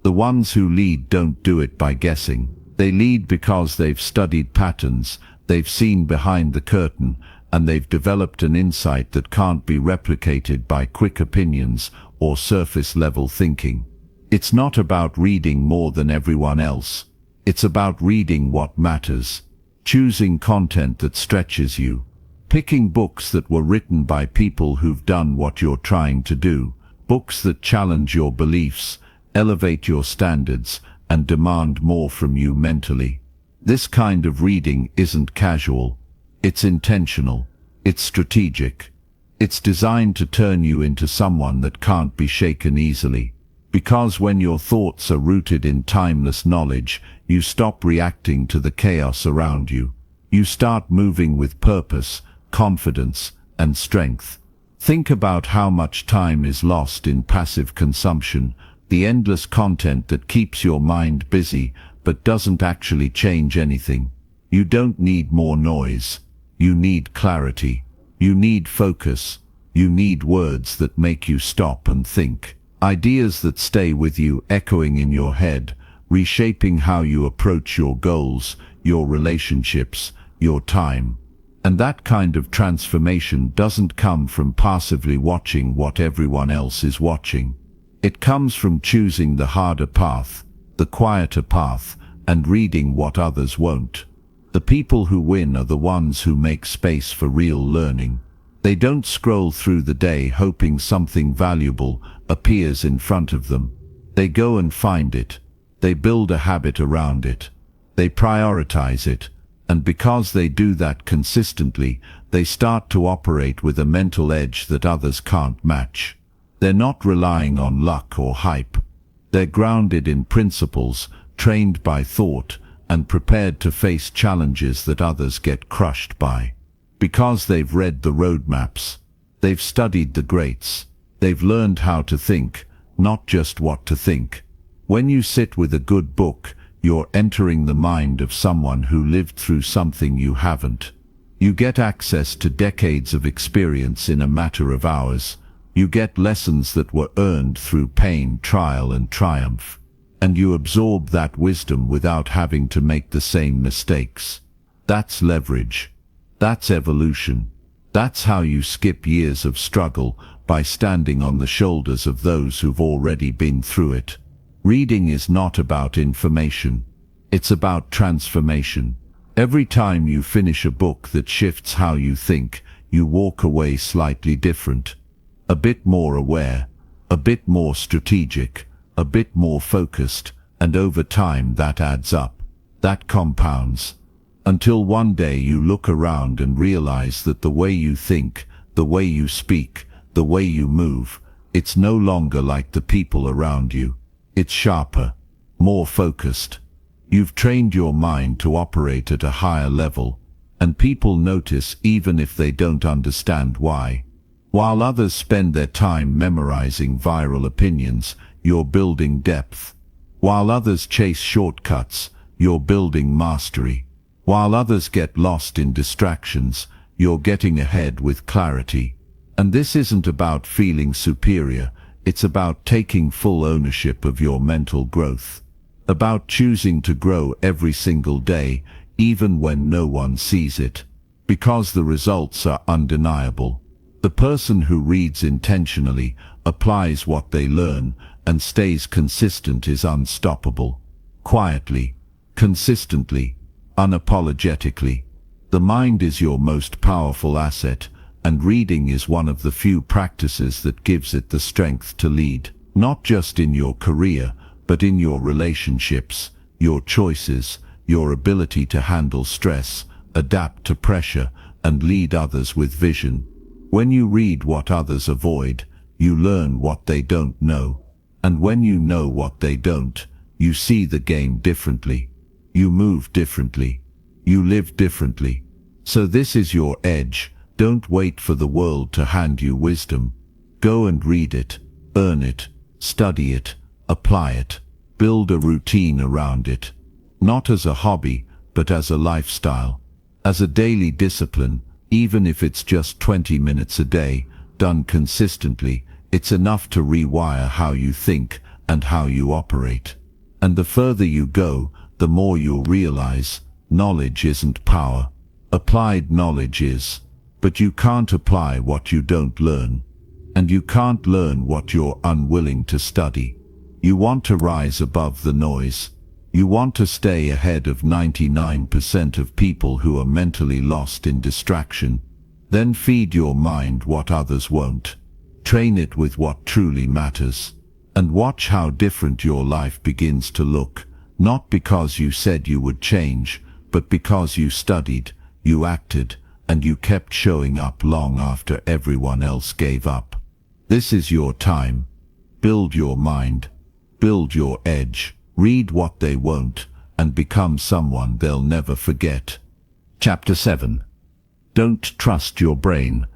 The ones who lead don't do it by guessing. They lead because they've studied patterns, they've seen behind the curtain, and they've developed an insight that can't be replicated by quick opinions or surface-level thinking. It's not about reading more than everyone else. It's about reading what matters, choosing content that stretches you, picking books that were written by people who've done what you're trying to do, books that challenge your beliefs, elevate your standards, and demand more from you mentally. This kind of reading isn't casual. It's intentional. It's strategic. It's designed to turn you into someone that can't be shaken easily. Because when your thoughts are rooted in timeless knowledge, you stop reacting to the chaos around you. You start moving with purpose, confidence, and strength. Think about how much time is lost in passive consumption, the endless content that keeps your mind busy but doesn't actually change anything. You don't need more noise. You need clarity. You need focus. You need words that make you stop and think. Ideas that stay with you, echoing in your head, reshaping how you approach your goals, your relationships, your time. And that kind of transformation doesn't come from passively watching what everyone else is watching. It comes from choosing the harder path, the quieter path, and reading what others won't. The people who win are the ones who make space for real learning. They don't scroll through the day hoping something valuable appears in front of them. They go and find it. They build a habit around it. They prioritize it. And because they do that consistently, they start to operate with a mental edge that others can't match. They're not relying on luck or hype. They're grounded in principles, trained by thought, and prepared to face challenges that others get crushed by. Because they've read the roadmaps. They've studied the greats. They've learned how to think, not just what to think. When you sit with a good book, you're entering the mind of someone who lived through something you haven't. You get access to decades of experience in a matter of hours. You get lessons that were earned through pain, trial, and triumph. And you absorb that wisdom without having to make the same mistakes. That's leverage. That's evolution. That's how you skip years of struggle, by standing on the shoulders of those who've already been through it. Reading is not about information. It's about transformation. Every time you finish a book that shifts how you think, you walk away slightly different. A bit more aware, a bit more strategic, a bit more focused, and over time that adds up. That compounds. Until one day you look around and realize that the way you think, the way you speak, the way you move, it's no longer like the people around you. It's sharper, more focused. You've trained your mind to operate at a higher level, and people notice even if they don't understand why. While others spend their time memorizing viral opinions, you're building depth. While others chase shortcuts, you're building mastery. While others get lost in distractions, you're getting ahead with clarity. And this isn't about feeling superior, it's about taking full ownership of your mental growth. About choosing to grow every single day, even when no one sees it. Because the results are undeniable. The person who reads intentionally, applies what they learn, and stays consistent is unstoppable. Quietly, consistently, unapologetically. The mind is your most powerful asset, and reading is one of the few practices that gives it the strength to lead, not just in your career, but in your relationships, your choices, your ability to handle stress, adapt to pressure, and lead others with vision. When you read what others avoid, you learn what they don't know. And when you know what they don't, you see the game differently. You move differently. You live differently. So this is your edge. Don't wait for the world to hand you wisdom. Go and read it, earn it, study it, apply it. Build a routine around it. Not as a hobby, but as a lifestyle. As a daily discipline, even if it's just 20 minutes a day, done consistently, it's enough to rewire how you think and how you operate. And the further you go, the more you'll realize, knowledge isn't power. Applied knowledge is. But you can't apply what you don't learn. And you can't learn what you're unwilling to study. You want to rise above the noise. You want to stay ahead of 99% of people who are mentally lost in distraction. Then feed your mind what others won't. Train it with what truly matters. And watch how different your life begins to look, not because you said you would change, but because you studied, you acted, and you kept showing up long after everyone else gave up. This is your time. Build your mind. Build your edge. Read what they won't, and become someone they'll never forget. Chapter 7. Don't trust your brain.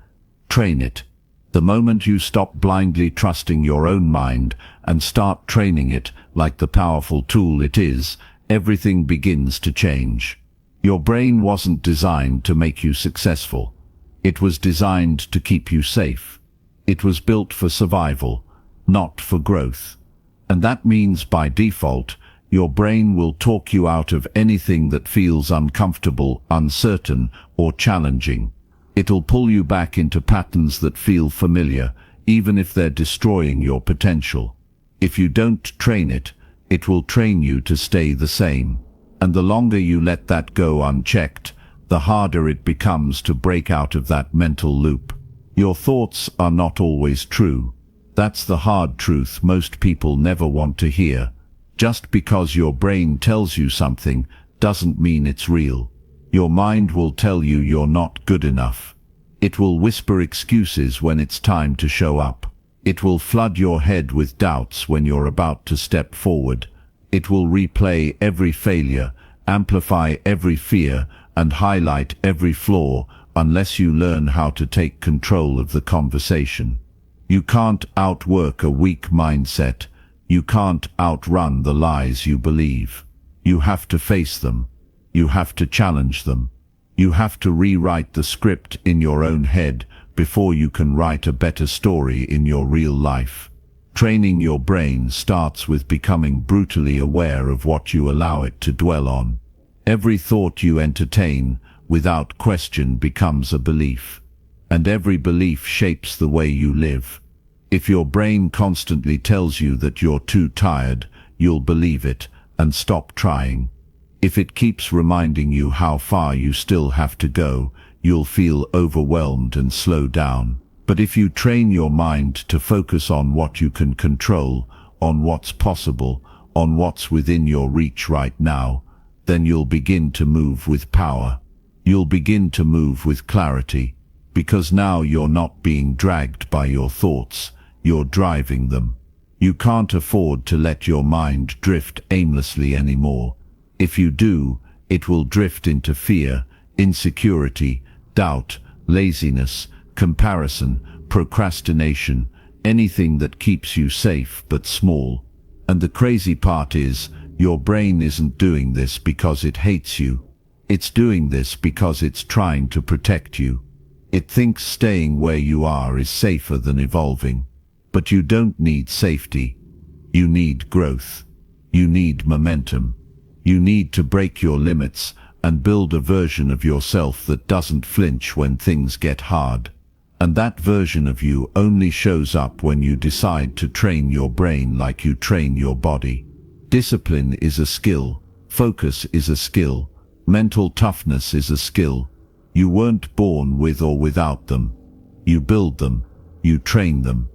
Train it. The moment you stop blindly trusting your own mind and start training it like the powerful tool it is, everything begins to change. Your brain wasn't designed to make you successful. It was designed to keep you safe. It was built for survival, not for growth. And that means by default, your brain will talk you out of anything that feels uncomfortable, uncertain, or challenging. It'll pull you back into patterns that feel familiar, even if they're destroying your potential. If you don't train it, it will train you to stay the same. And the longer you let that go unchecked, the harder it becomes to break out of that mental loop. Your thoughts are not always true. That's the hard truth most people never want to hear. Just because your brain tells you something doesn't mean it's real. Your mind will tell you you're not good enough. It will whisper excuses when it's time to show up. It will flood your head with doubts when you're about to step forward. It will replay every failure, amplify every fear, and highlight every flaw unless you learn how to take control of the conversation. You can't outwork a weak mindset. You can't outrun the lies you believe. You have to face them. You have to challenge them. You have to rewrite the script in your own head before you can write a better story in your real life. Training your brain starts with becoming brutally aware of what you allow it to dwell on. Every thought you entertain, without question, becomes a belief. And every belief shapes the way you live. If your brain constantly tells you that you're too tired, you'll believe it and stop trying. If it keeps reminding you how far you still have to go, you'll feel overwhelmed and slow down. But if you train your mind to focus on what you can control, on what's possible, on what's within your reach right now, then you'll begin to move with power. You'll begin to move with clarity, because now you're not being dragged by your thoughts, you're driving them. You can't afford to let your mind drift aimlessly anymore. If you do, it will drift into fear, insecurity, doubt, laziness, comparison, procrastination, anything that keeps you safe but small. And the crazy part is, your brain isn't doing this because it hates you. It's doing this because it's trying to protect you. It thinks staying where you are is safer than evolving. But you don't need safety. You need growth. You need momentum. You need to break your limits and build a version of yourself that doesn't flinch when things get hard. And that version of you only shows up when you decide to train your brain like you train your body. Discipline is a skill. Focus is a skill. Mental toughness is a skill. You weren't born with or without them. You build them. You train them.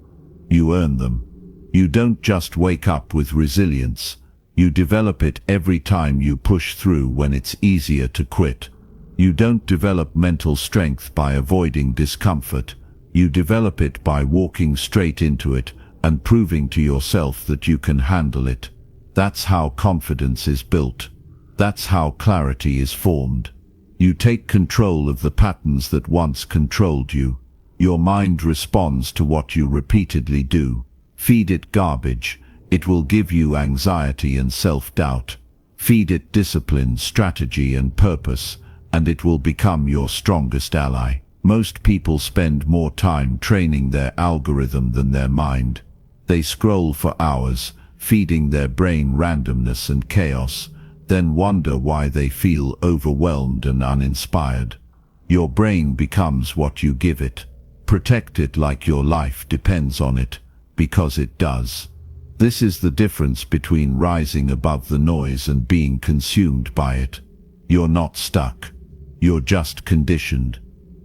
You earn them. You don't just wake up with resilience. You develop it every time you push through when it's easier to quit. You don't develop mental strength by avoiding discomfort. You develop it by walking straight into it and proving to yourself that you can handle it. That's how confidence is built. That's how clarity is formed. You take control of the patterns that once controlled you. Your mind responds to what you repeatedly do. Feed it garbage, it will give you anxiety and self-doubt. Feed it discipline, strategy and purpose, and it will become your strongest ally. Most people spend more time training their algorithm than their mind. They scroll for hours, feeding their brain randomness and chaos, then wonder why they feel overwhelmed and uninspired. Your brain becomes what you give it. Protect it like your life depends on it, because it does. This is the difference between rising above the noise and being consumed by it. You're not stuck. You're just conditioned.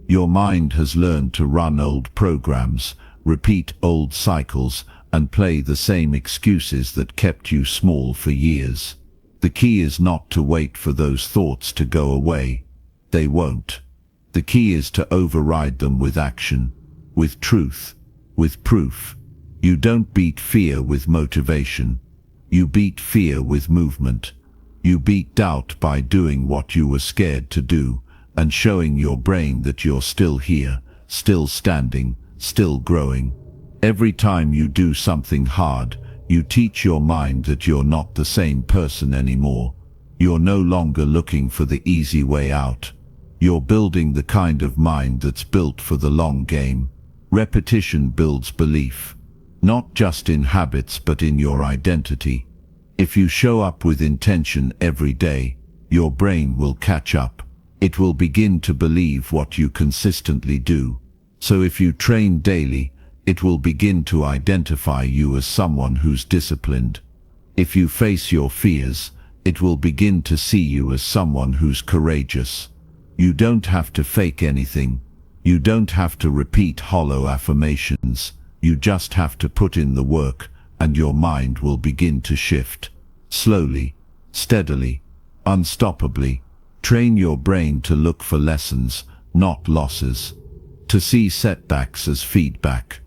Your mind has learned to run old programs, repeat old cycles, and play the same excuses that kept you small for years. The key is not to wait for those thoughts to go away. They won't. The key is to override them with action, with truth, with proof. You don't beat fear with motivation. You beat fear with movement. You beat doubt by doing what you were scared to do, and showing your brain that you're still here, still standing, still growing. Every time you do something hard, you teach your mind that you're not the same person anymore. You're no longer looking for the easy way out. You're building the kind of mind that's built for the long game. Repetition builds belief, not just in habits but in your identity. If you show up with intention every day, your brain will catch up. It will begin to believe what you consistently do. So if you train daily, it will begin to identify you as someone who's disciplined. If you face your fears, it will begin to see you as someone who's courageous. You don't have to fake anything. You don't have to repeat hollow affirmations. You just have to put in the work, and your mind will begin to shift. Slowly, steadily, unstoppably. Train your brain to look for lessons, not losses. To see setbacks as feedback.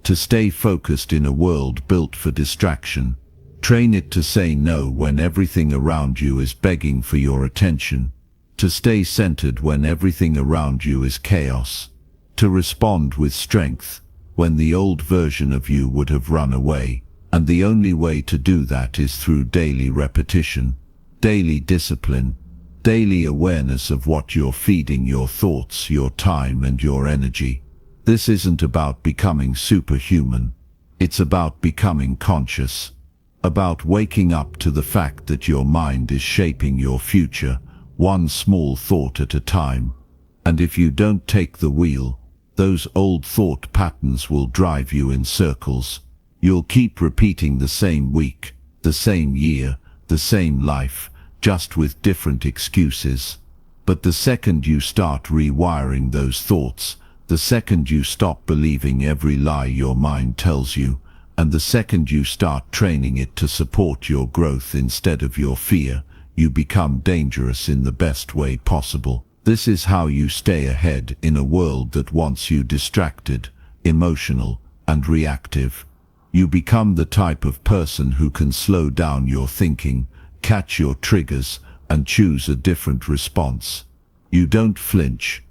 To stay focused in a world built for distraction. Train it to say no when everything around you is begging for your attention. To stay centered when everything around you is chaos. To respond with strength when the old version of you would have run away. And the only way to do that is through daily repetition, daily discipline, daily awareness of what you're feeding your thoughts, your time and your energy. This isn't about becoming superhuman. It's about becoming conscious. About waking up to the fact that your mind is shaping your future, one small thought at a time. And if you don't take the wheel, those old thought patterns will drive you in circles. You'll keep repeating the same week, the same year, the same life, just with different excuses. But the second you start rewiring those thoughts, the second you stop believing every lie your mind tells you, and the second you start training it to support your growth instead of your fear, you become dangerous in the best way possible. This is how you stay ahead in a world that wants you distracted, emotional, and reactive. You become the type of person who can slow down your thinking, catch your triggers, and choose a different response. You don't flinch.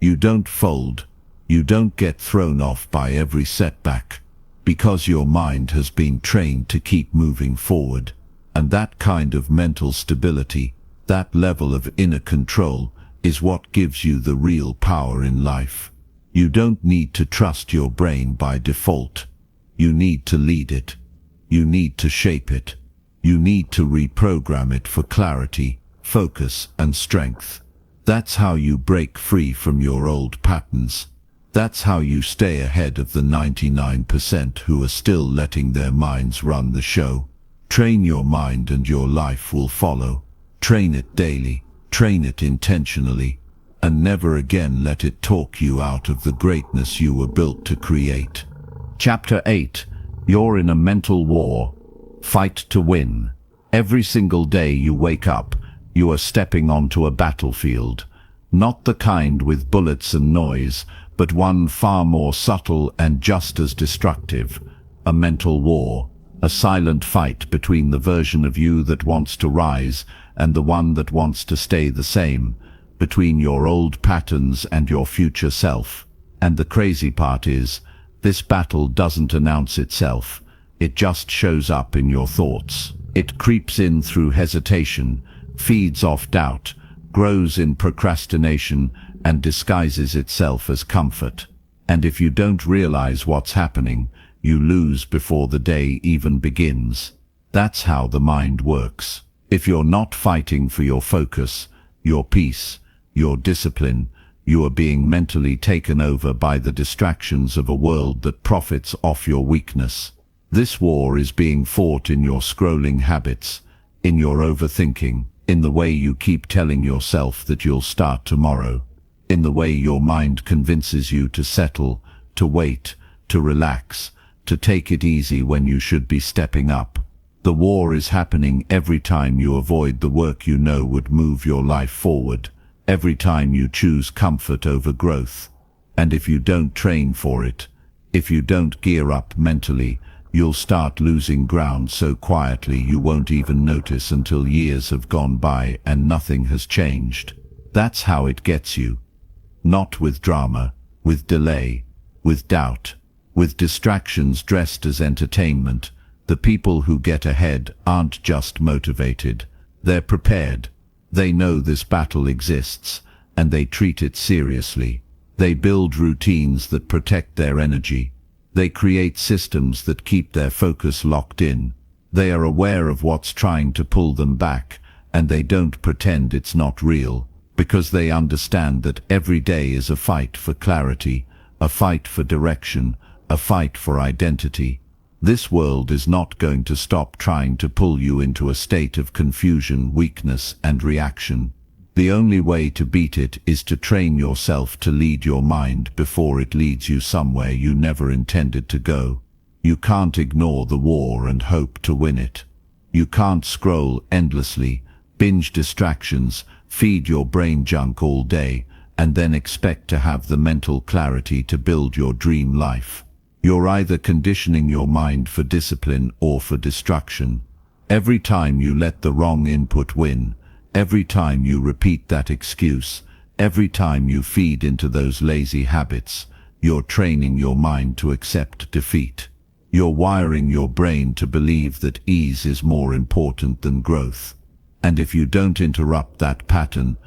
You don't fold. You don't get thrown off by every setback, because your mind has been trained to keep moving forward. And that kind of mental stability, that level of inner control, is what gives you the real power in life. You don't need to trust your brain by default. You need to lead it. You need to shape it. You need to reprogram it for clarity, focus, and strength. That's how you break free from your old patterns. That's how you stay ahead of the 99% who are still letting their minds run the show. Train your mind and your life will follow. Train it daily, train it intentionally, and never again let it talk you out of the greatness you were built to create. Chapter 8. You're in a mental war. Fight to win. Every single day you wake up, you are stepping onto a battlefield. Not the kind with bullets and noise, but one far more subtle and just as destructive. A mental war. A silent fight between the version of you that wants to rise and the one that wants to stay the same. between your old patterns and your future self. And the crazy part is, this battle doesn't announce itself. It just shows up in your thoughts. It creeps in through hesitation, feeds off doubt, grows in procrastination, and disguises itself as comfort. And if you don't realize what's happening, you lose before the day even begins. That's how the mind works. If you're not fighting for your focus, your peace, your discipline, you are being mentally taken over by the distractions of a world that profits off your weakness. This war is being fought in your scrolling habits, in your overthinking, in the way you keep telling yourself that you'll start tomorrow, in the way your mind convinces you to settle, to wait, to relax, to take it easy when you should be stepping up. The war is happening every time you avoid the work you know would move your life forward, every time you choose comfort over growth. And if you don't train for it, if you don't gear up mentally, you'll start losing ground so quietly you won't even notice until years have gone by and nothing has changed. That's how it gets you. Not with drama, with delay, with doubt, with distractions dressed as entertainment. The people who get ahead aren't just motivated, they're prepared. They know this battle exists, and they treat it seriously. They build routines that protect their energy. They create systems that keep their focus locked in. They are aware of what's trying to pull them back, and they don't pretend it's not real, because they understand that every day is a fight for clarity, a fight for direction, a fight for identity. This world is not going to stop trying to pull you into a state of confusion, weakness, and reaction. The only way to beat it is to train yourself to lead your mind before it leads you somewhere you never intended to go. You can't ignore the war and hope to win it. You can't scroll endlessly, binge distractions, feed your brain junk all day, and then expect to have the mental clarity to build your dream life. You're either conditioning your mind for discipline or for destruction. Every time you let the wrong input win, every time you repeat that excuse, every time you feed into those lazy habits, you're training your mind to accept defeat. You're wiring your brain to believe that ease is more important than growth. And if you don't interrupt that pattern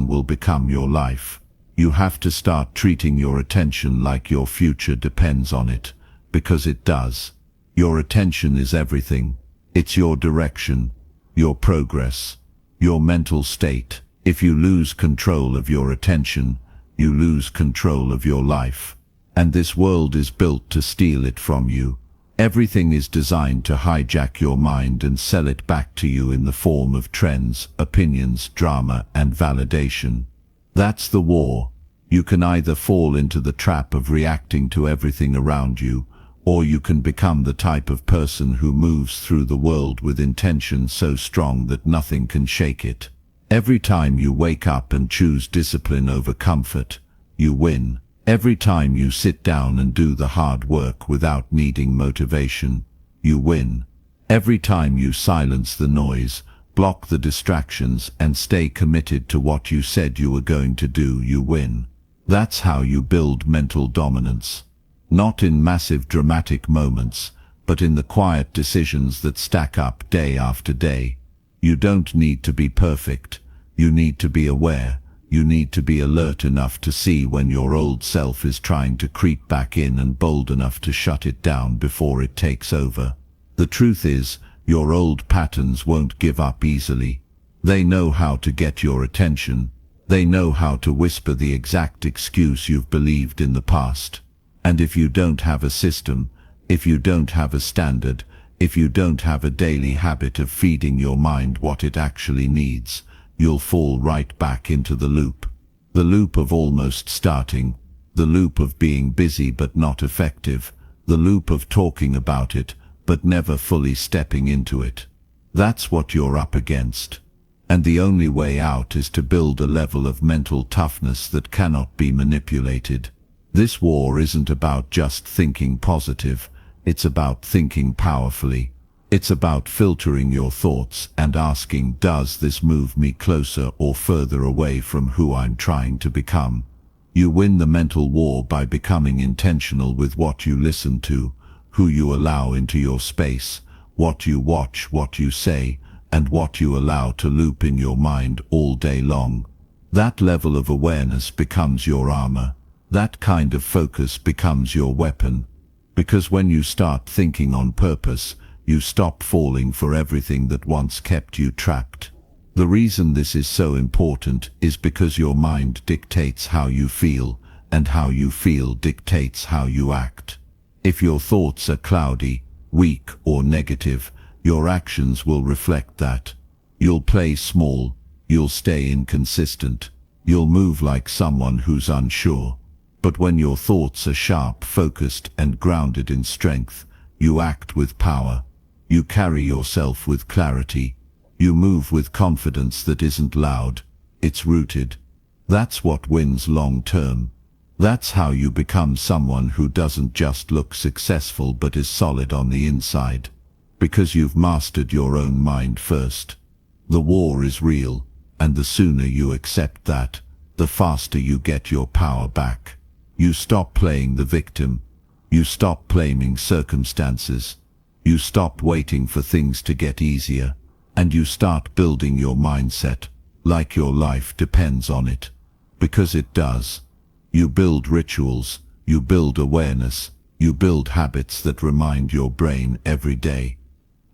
will become your life. You have to start treating your attention like your future depends on it, because it does. Your attention is everything. It's your direction, your progress, your mental state. If you lose control of your attention, you lose control of your life. And this world is built to steal it from you. Everything is designed to hijack your mind and sell it back to you in the form of trends, opinions, drama, and validation. That's the war. You can either fall into the trap of reacting to everything around you, or you can become the type of person who moves through the world with intention so strong that nothing can shake it. Every time you wake up and choose discipline over comfort, you win. Every time you sit down and do the hard work without needing motivation, you win. Every time you silence the noise, block the distractions, and stay committed to what you said you were going to do, you win. That's how you build mental dominance. Not in massive dramatic moments, but in the quiet decisions that stack up day after day. You don't need to be perfect. You need to be aware. You need to be alert enough to see when your old self is trying to creep back in and bold enough to shut it down before it takes over. The truth is, your old patterns won't give up easily. They know how to get your attention. They know how to whisper the exact excuse you've believed in the past. And if you don't have a system, if you don't have a standard, if you don't have a daily habit of feeding your mind what it actually needs, you'll fall right back into the loop. The loop of almost starting, the loop of being busy but not effective, the loop of talking about it but never fully stepping into it. That's what you're up against. And the only way out is to build a level of mental toughness that cannot be manipulated. This war isn't about just thinking positive, it's about thinking powerfully. It's about filtering your thoughts and asking, does this move me closer or further away from who I'm trying to become? You win the mental war by becoming intentional with what you listen to, who you allow into your space, what you watch, what you say, and what you allow to loop in your mind all day long. That level of awareness becomes your armor. That kind of focus becomes your weapon. Because when you start thinking on purpose, you stop falling for everything that once kept you trapped. The reason this is so important is because your mind dictates how you feel, and how you feel dictates how you act. If your thoughts are cloudy, weak, or negative, your actions will reflect that. You'll play small, you'll stay inconsistent, you'll move like someone who's unsure. But when your thoughts are sharp, focused, and grounded in strength, you act with power. You carry yourself with clarity. You move with confidence that isn't loud, it's rooted. That's what wins long term. That's how you become someone who doesn't just look successful but is solid on the inside. Because you've mastered your own mind first. The war is real, and the sooner you accept that, the faster you get your power back. You stop playing the victim. You stop blaming circumstances. You stop waiting for things to get easier, and you start building your mindset like your life depends on it. Because it does. You build rituals, you build awareness, you build habits that remind your brain every day,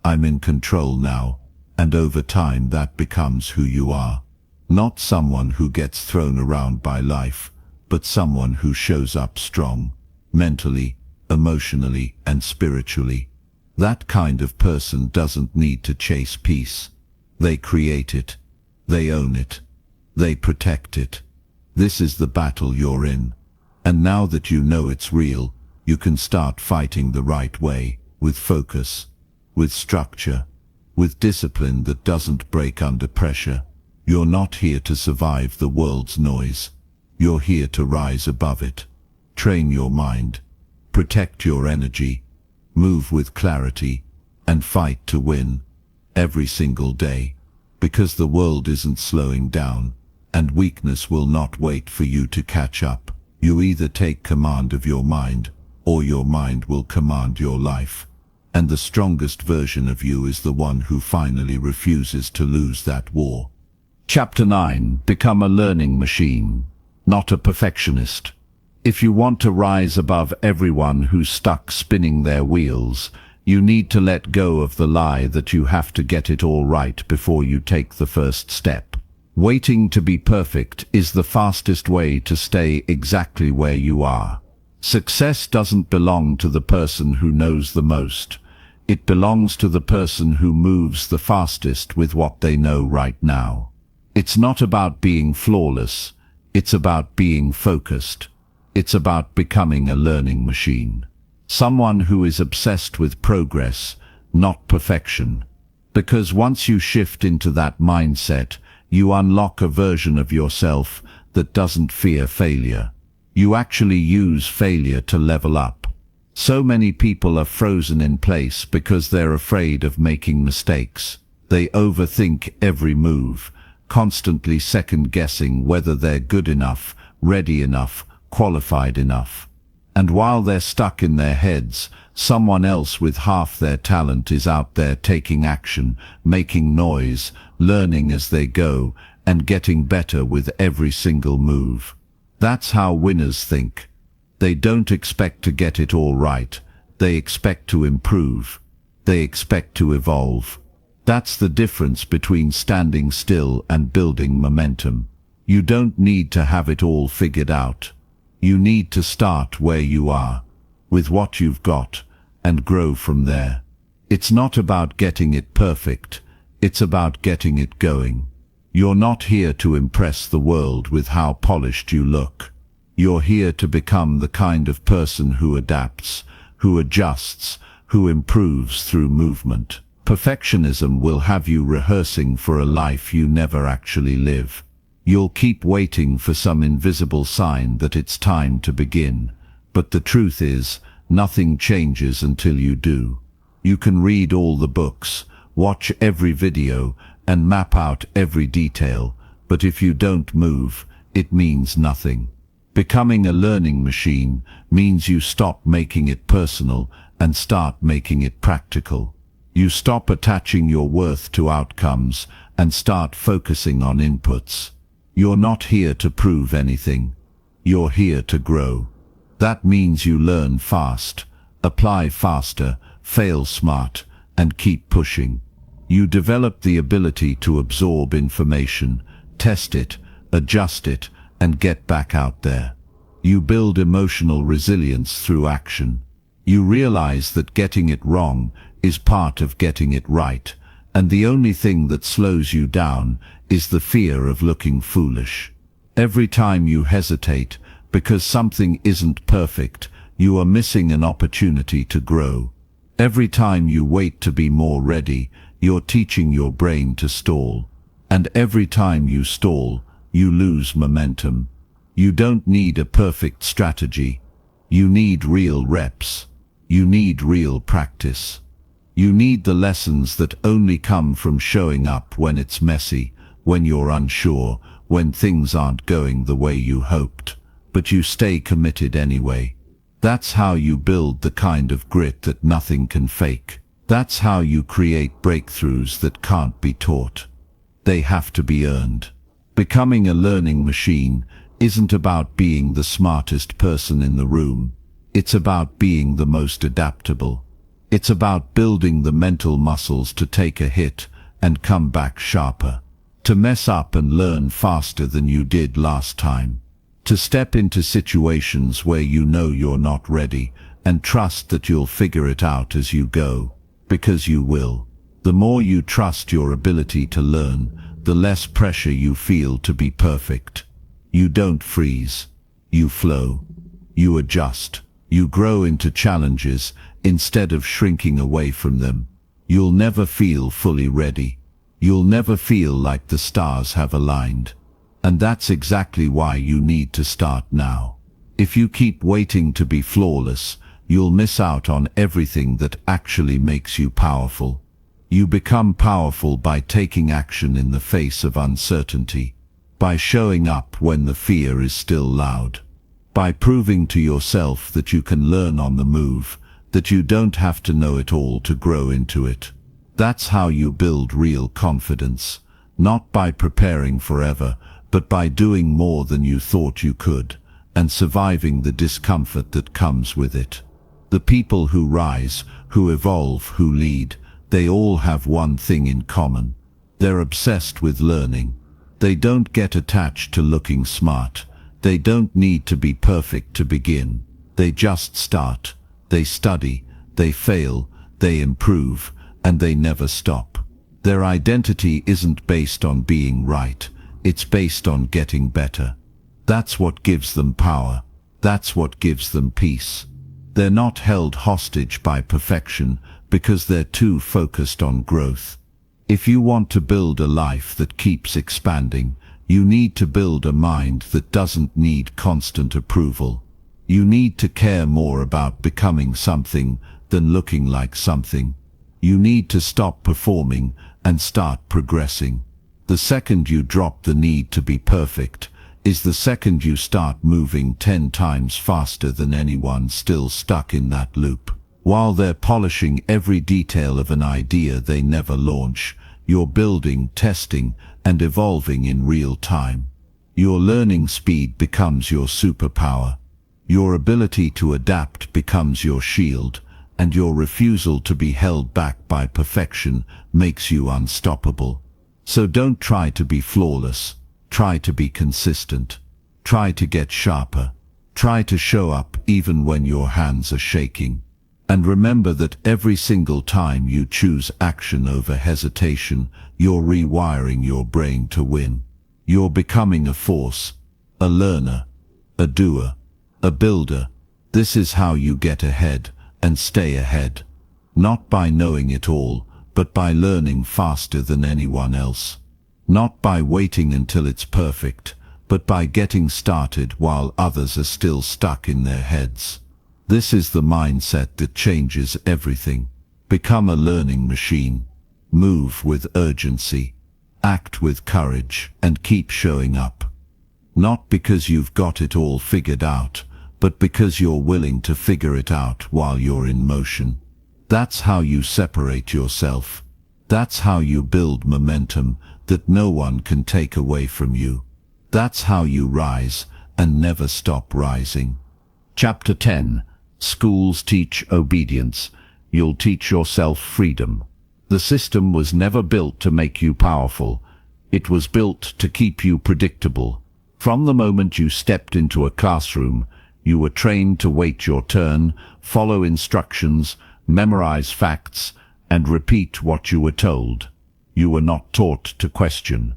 I'm in control now, and over time that becomes who you are. Not someone who gets thrown around by life, but someone who shows up strong, mentally, emotionally, and spiritually. That kind of person doesn't need to chase peace. They create it. They own it. They protect it. This is the battle you're in. And now that you know it's real, you can start fighting the right way, with focus, with structure, with discipline that doesn't break under pressure. You're not here to survive the world's noise. You're here to rise above it. Train your mind. Protect your energy. Move with clarity, and fight to win, every single day, because the world isn't slowing down, and weakness will not wait for you to catch up. You either take command of your mind, or your mind will command your life. And the strongest version of you is the one who finally refuses to lose that war. Chapter 9. Become a learning machine, not a perfectionist. If you want to rise above everyone who's stuck spinning their wheels, you need to let go of the lie that you have to get it all right before you take the first step. Waiting to be perfect is the fastest way to stay exactly where you are. Success doesn't belong to the person who knows the most. It belongs to the person who moves the fastest with what they know right now. It's not about being flawless. It's about being focused. It's about becoming a learning machine. Someone who is obsessed with progress, not perfection. Because once you shift into that mindset, you unlock a version of yourself that doesn't fear failure. You actually use failure to level up. So many people are frozen in place because they're afraid of making mistakes. They overthink every move, constantly second-guessing whether they're good enough, ready enough, qualified enough. And while they're stuck in their heads, someone else with half their talent is out there taking action, making noise, learning as they go, and getting better with every single move. That's how winners think. They don't expect to get it all right. They expect to improve. They expect to evolve. That's the difference between standing still and building momentum. You don't need to have it all figured out. You need to start where you are, with what you've got, and grow from there. It's not about getting it perfect. It's about getting it going. You're not here to impress the world with how polished you look. You're here to become the kind of person who adapts, who adjusts, who improves through movement. Perfectionism will have you rehearsing for a life you never actually live. You'll keep waiting for some invisible sign that it's time to begin. But the truth is, nothing changes until you do. You can read all the books, watch every video, and map out every detail, but if you don't move, it means nothing. Becoming a learning machine means you stop making it personal and start making it practical. You stop attaching your worth to outcomes and start focusing on inputs. You're not here to prove anything. You're here to grow. That means you learn fast, apply faster, fail smart, and keep pushing. You develop the ability to absorb information, test it, adjust it, and get back out there. You build emotional resilience through action. You realize that getting it wrong is part of getting it right, and the only thing that slows you down is the fear of looking foolish. Every time you hesitate because something isn't perfect, you are missing an opportunity to grow. Every time you wait to be more ready, you're teaching your brain to stall. And every time you stall, you lose momentum. You don't need a perfect strategy. You need real reps. You need real practice. You need the lessons that only come from showing up when it's messy, when you're unsure, when things aren't going the way you hoped, but you stay committed anyway. That's how you build the kind of grit that nothing can fake. That's how you create breakthroughs that can't be taught. They have to be earned. Becoming a learning machine isn't about being the smartest person in the room. It's about being the most adaptable. It's about building the mental muscles to take a hit and come back sharper. To mess up and learn faster than you did last time. To step into situations where you know you're not ready and trust that you'll figure it out as you go. Because you will. The more you trust your ability to learn, the less pressure you feel to be perfect. You don't freeze. You flow. You adjust. You grow into challenges instead of shrinking away from them. You'll never feel fully ready. You'll never feel like the stars have aligned. And that's exactly why you need to start now. If you keep waiting to be flawless, you'll miss out on everything that actually makes you powerful. You become powerful by taking action in the face of uncertainty, by showing up when the fear is still loud, by proving to yourself that you can learn on the move, that you don't have to know it all to grow into it. That's how you build real confidence, not by preparing forever, but by doing more than you thought you could, and surviving the discomfort that comes with it. The people who rise, who evolve, who lead, they all have one thing in common. They're obsessed with learning. They don't get attached to looking smart. They don't need to be perfect to begin. They just start. They study, they fail, they improve, and they never stop. Their identity isn't based on being right. It's based on getting better. That's what gives them power. That's what gives them peace. They're not held hostage by perfection because they're too focused on growth. If you want to build a life that keeps expanding, you need to build a mind that doesn't need constant approval. You need to care more about becoming something than looking like something. You need to stop performing and start progressing. The second you drop the need to be perfect is the second you start moving 10 times faster than anyone still stuck in that loop. While they're polishing every detail of an idea they never launch, you're building, testing, and evolving in real time. Your learning speed becomes your superpower. Your ability to adapt becomes your shield, and your refusal to be held back by perfection makes you unstoppable. So don't try to be flawless. Try to be consistent. Try to get sharper. Try to show up even when your hands are shaking. And remember that every single time you choose action over hesitation, you're rewiring your brain to win. You're becoming a force, a learner, a doer, a builder. This is how you get ahead and stay ahead. Not by knowing it all, but by learning faster than anyone else. Not by waiting until it's perfect, but by getting started while others are still stuck in their heads. This is the mindset that changes everything. Become a learning machine. Move with urgency. Act with courage and keep showing up. Not because you've got it all figured out, but because you're willing to figure it out while you're in motion. That's how you separate yourself. That's how you build momentum that no one can take away from you. That's how you rise and never stop rising. Chapter 10. Schools teach obedience. You'll teach yourself freedom. The system was never built to make you powerful. It was built to keep you predictable. From the moment you stepped into a classroom, you were trained to wait your turn, follow instructions, memorize facts, and repeat what you were told. You were not taught to question.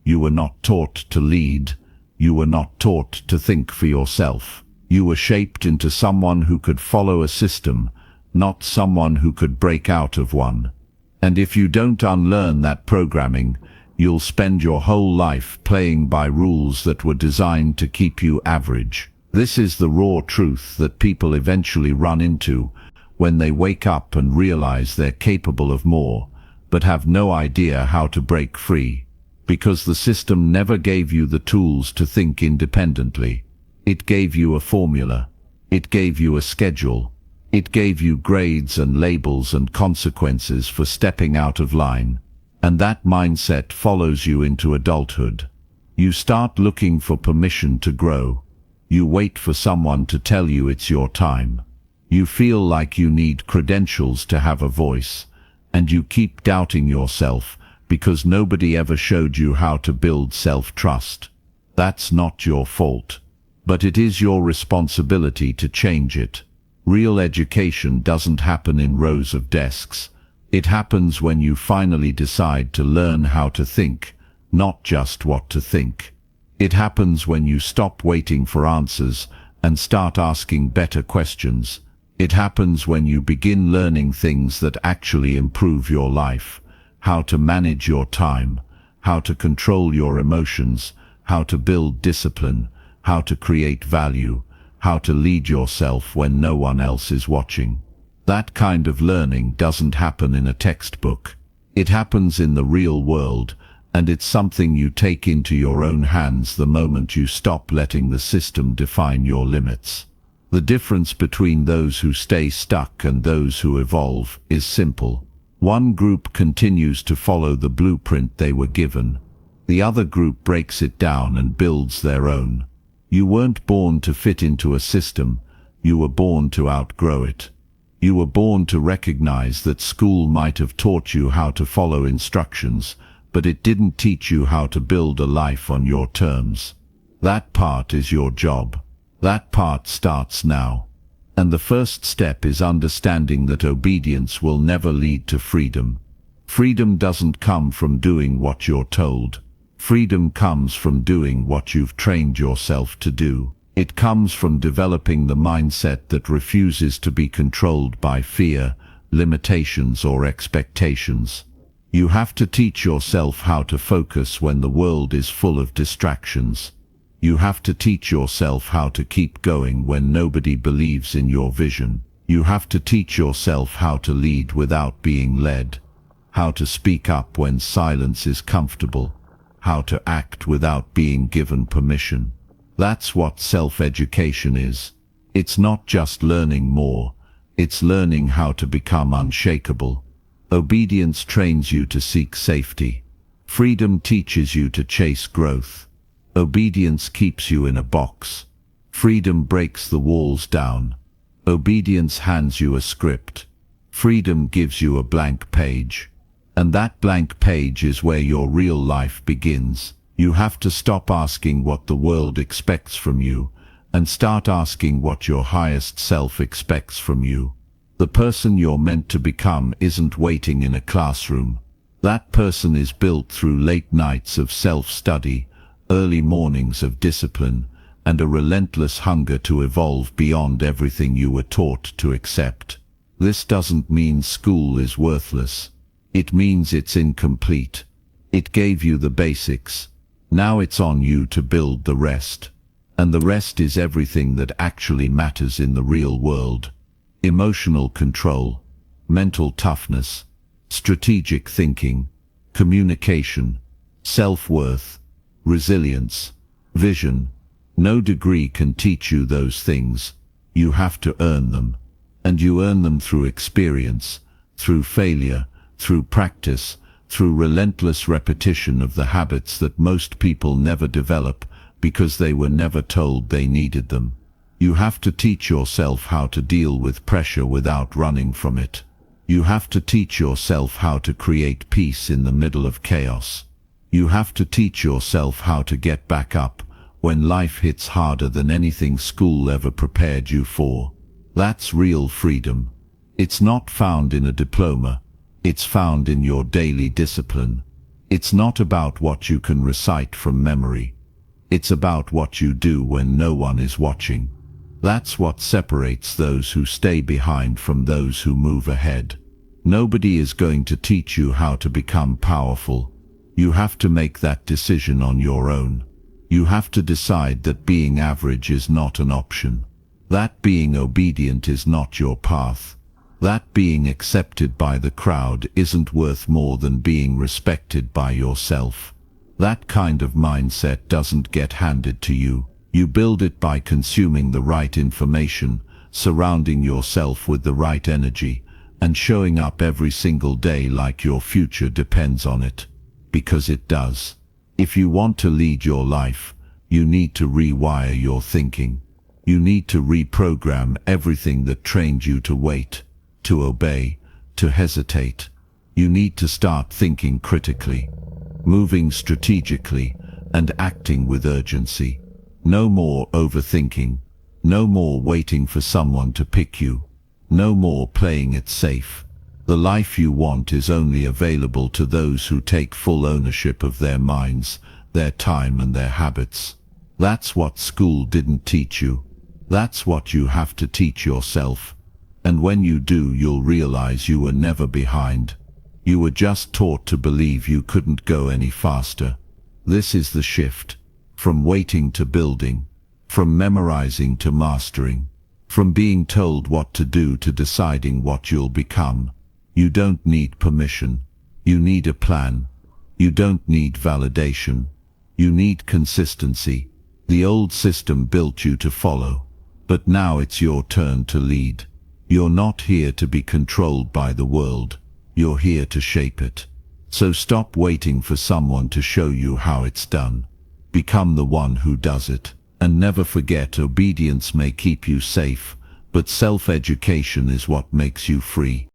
You were not taught to lead. You were not taught to think for yourself. You were shaped into someone who could follow a system, not someone who could break out of one. And if you don't unlearn that programming, you'll spend your whole life playing by rules that were designed to keep you average. This is the raw truth that people eventually run into when they wake up and realize they're capable of more, but have no idea how to break free. Because the system never gave you the tools to think independently. It gave you a formula. It gave you a schedule. It gave you grades and labels and consequences for stepping out of line. And that mindset follows you into adulthood. You start looking for permission to grow. You wait for someone to tell you it's your time. You feel like you need credentials to have a voice, and you keep doubting yourself because nobody ever showed you how to build self-trust. That's not your fault, but it is your responsibility to change it. Real education doesn't happen in rows of desks. It happens when you finally decide to learn how to think, not just what to think. It happens when you stop waiting for answers and start asking better questions. It happens when you begin learning things that actually improve your life. How to manage your time, how to control your emotions, how to build discipline, how to create value, how to lead yourself when no one else is watching. That kind of learning doesn't happen in a textbook. It happens in the real world, and it's something you take into your own hands the moment you stop letting the system define your limits. The difference between those who stay stuck and those who evolve is simple. One group continues to follow the blueprint they were given. The other group breaks it down and builds their own. You weren't born to fit into a system. You were born to outgrow it. You were born to recognize that school might have taught you how to follow instructions, but it didn't teach you how to build a life on your terms. That part is your job. That part starts now. And the first step is understanding that obedience will never lead to freedom. Freedom doesn't come from doing what you're told. Freedom comes from doing what you've trained yourself to do. It comes from developing the mindset that refuses to be controlled by fear, limitations, or expectations. You have to teach yourself how to focus when the world is full of distractions. You have to teach yourself how to keep going when nobody believes in your vision. You have to teach yourself how to lead without being led, how to speak up when silence is comfortable, how to act without being given permission. That's what self-education is. It's not just learning more, it's learning how to become unshakable. Obedience trains you to seek safety. Freedom teaches you to chase growth. Obedience keeps you in a box. Freedom breaks the walls down. Obedience hands you a script. Freedom gives you a blank page. And that blank page is where your real life begins. You have to stop asking what the world expects from you and start asking what your highest self expects from you. The person you're meant to become isn't waiting in a classroom. That person is built through late nights of self-study, early mornings of discipline, and a relentless hunger to evolve beyond everything you were taught to accept. This doesn't mean school is worthless. It means it's incomplete. It gave you the basics. Now it's on you to build the rest. And the rest is everything that actually matters in the real world. Emotional control. mental toughness, strategic thinking, communication, self-worth, resilience, vision. No degree can teach you those things. You have to earn them. And you earn them through experience, through failure, through practice, through relentless repetition of the habits that most people never develop because they were never told they needed them. You have to teach yourself how to deal with pressure without running from it. You have to teach yourself how to create peace in the middle of chaos. You have to teach yourself how to get back up when life hits harder than anything school ever prepared you for. That's real freedom. It's not found in a diploma. It's found in your daily discipline. It's not about what you can recite from memory. It's about what you do when no one is watching. That's what separates those who stay behind from those who move ahead. Nobody is going to teach you how to become powerful. You have to make that decision on your own. You have to decide that being average is not an option. That being obedient is not your path. That being accepted by the crowd isn't worth more than being respected by yourself. That kind of mindset doesn't get handed to you. You build it by consuming the right information, surrounding yourself with the right energy, and showing up every single day like your future depends on it. Because it does. If you want to lead your life, you need to rewire your thinking. You need to reprogram everything that trained you to wait, to obey, to hesitate. You need to start thinking critically, moving strategically, and acting with urgency. No more overthinking. No more waiting for someone to pick you. No more playing it safe. The life you want is only available to those who take full ownership of their minds, their time and their habits. That's what school didn't teach you. That's what you have to teach yourself. And when you do, you'll realize you were never behind. You were just taught to believe you couldn't go any faster. This is the shift. From waiting to building. From memorizing to mastering. From being told what to do to deciding what you'll become. You don't need permission. You need a plan. You don't need validation. You need consistency. The old system built you to follow. But now it's your turn to lead. You're not here to be controlled by the world. You're here to shape it. So stop waiting for someone to show you how it's done. Become the one who does it. And never forget, obedience may keep you safe, but self-education is what makes you free.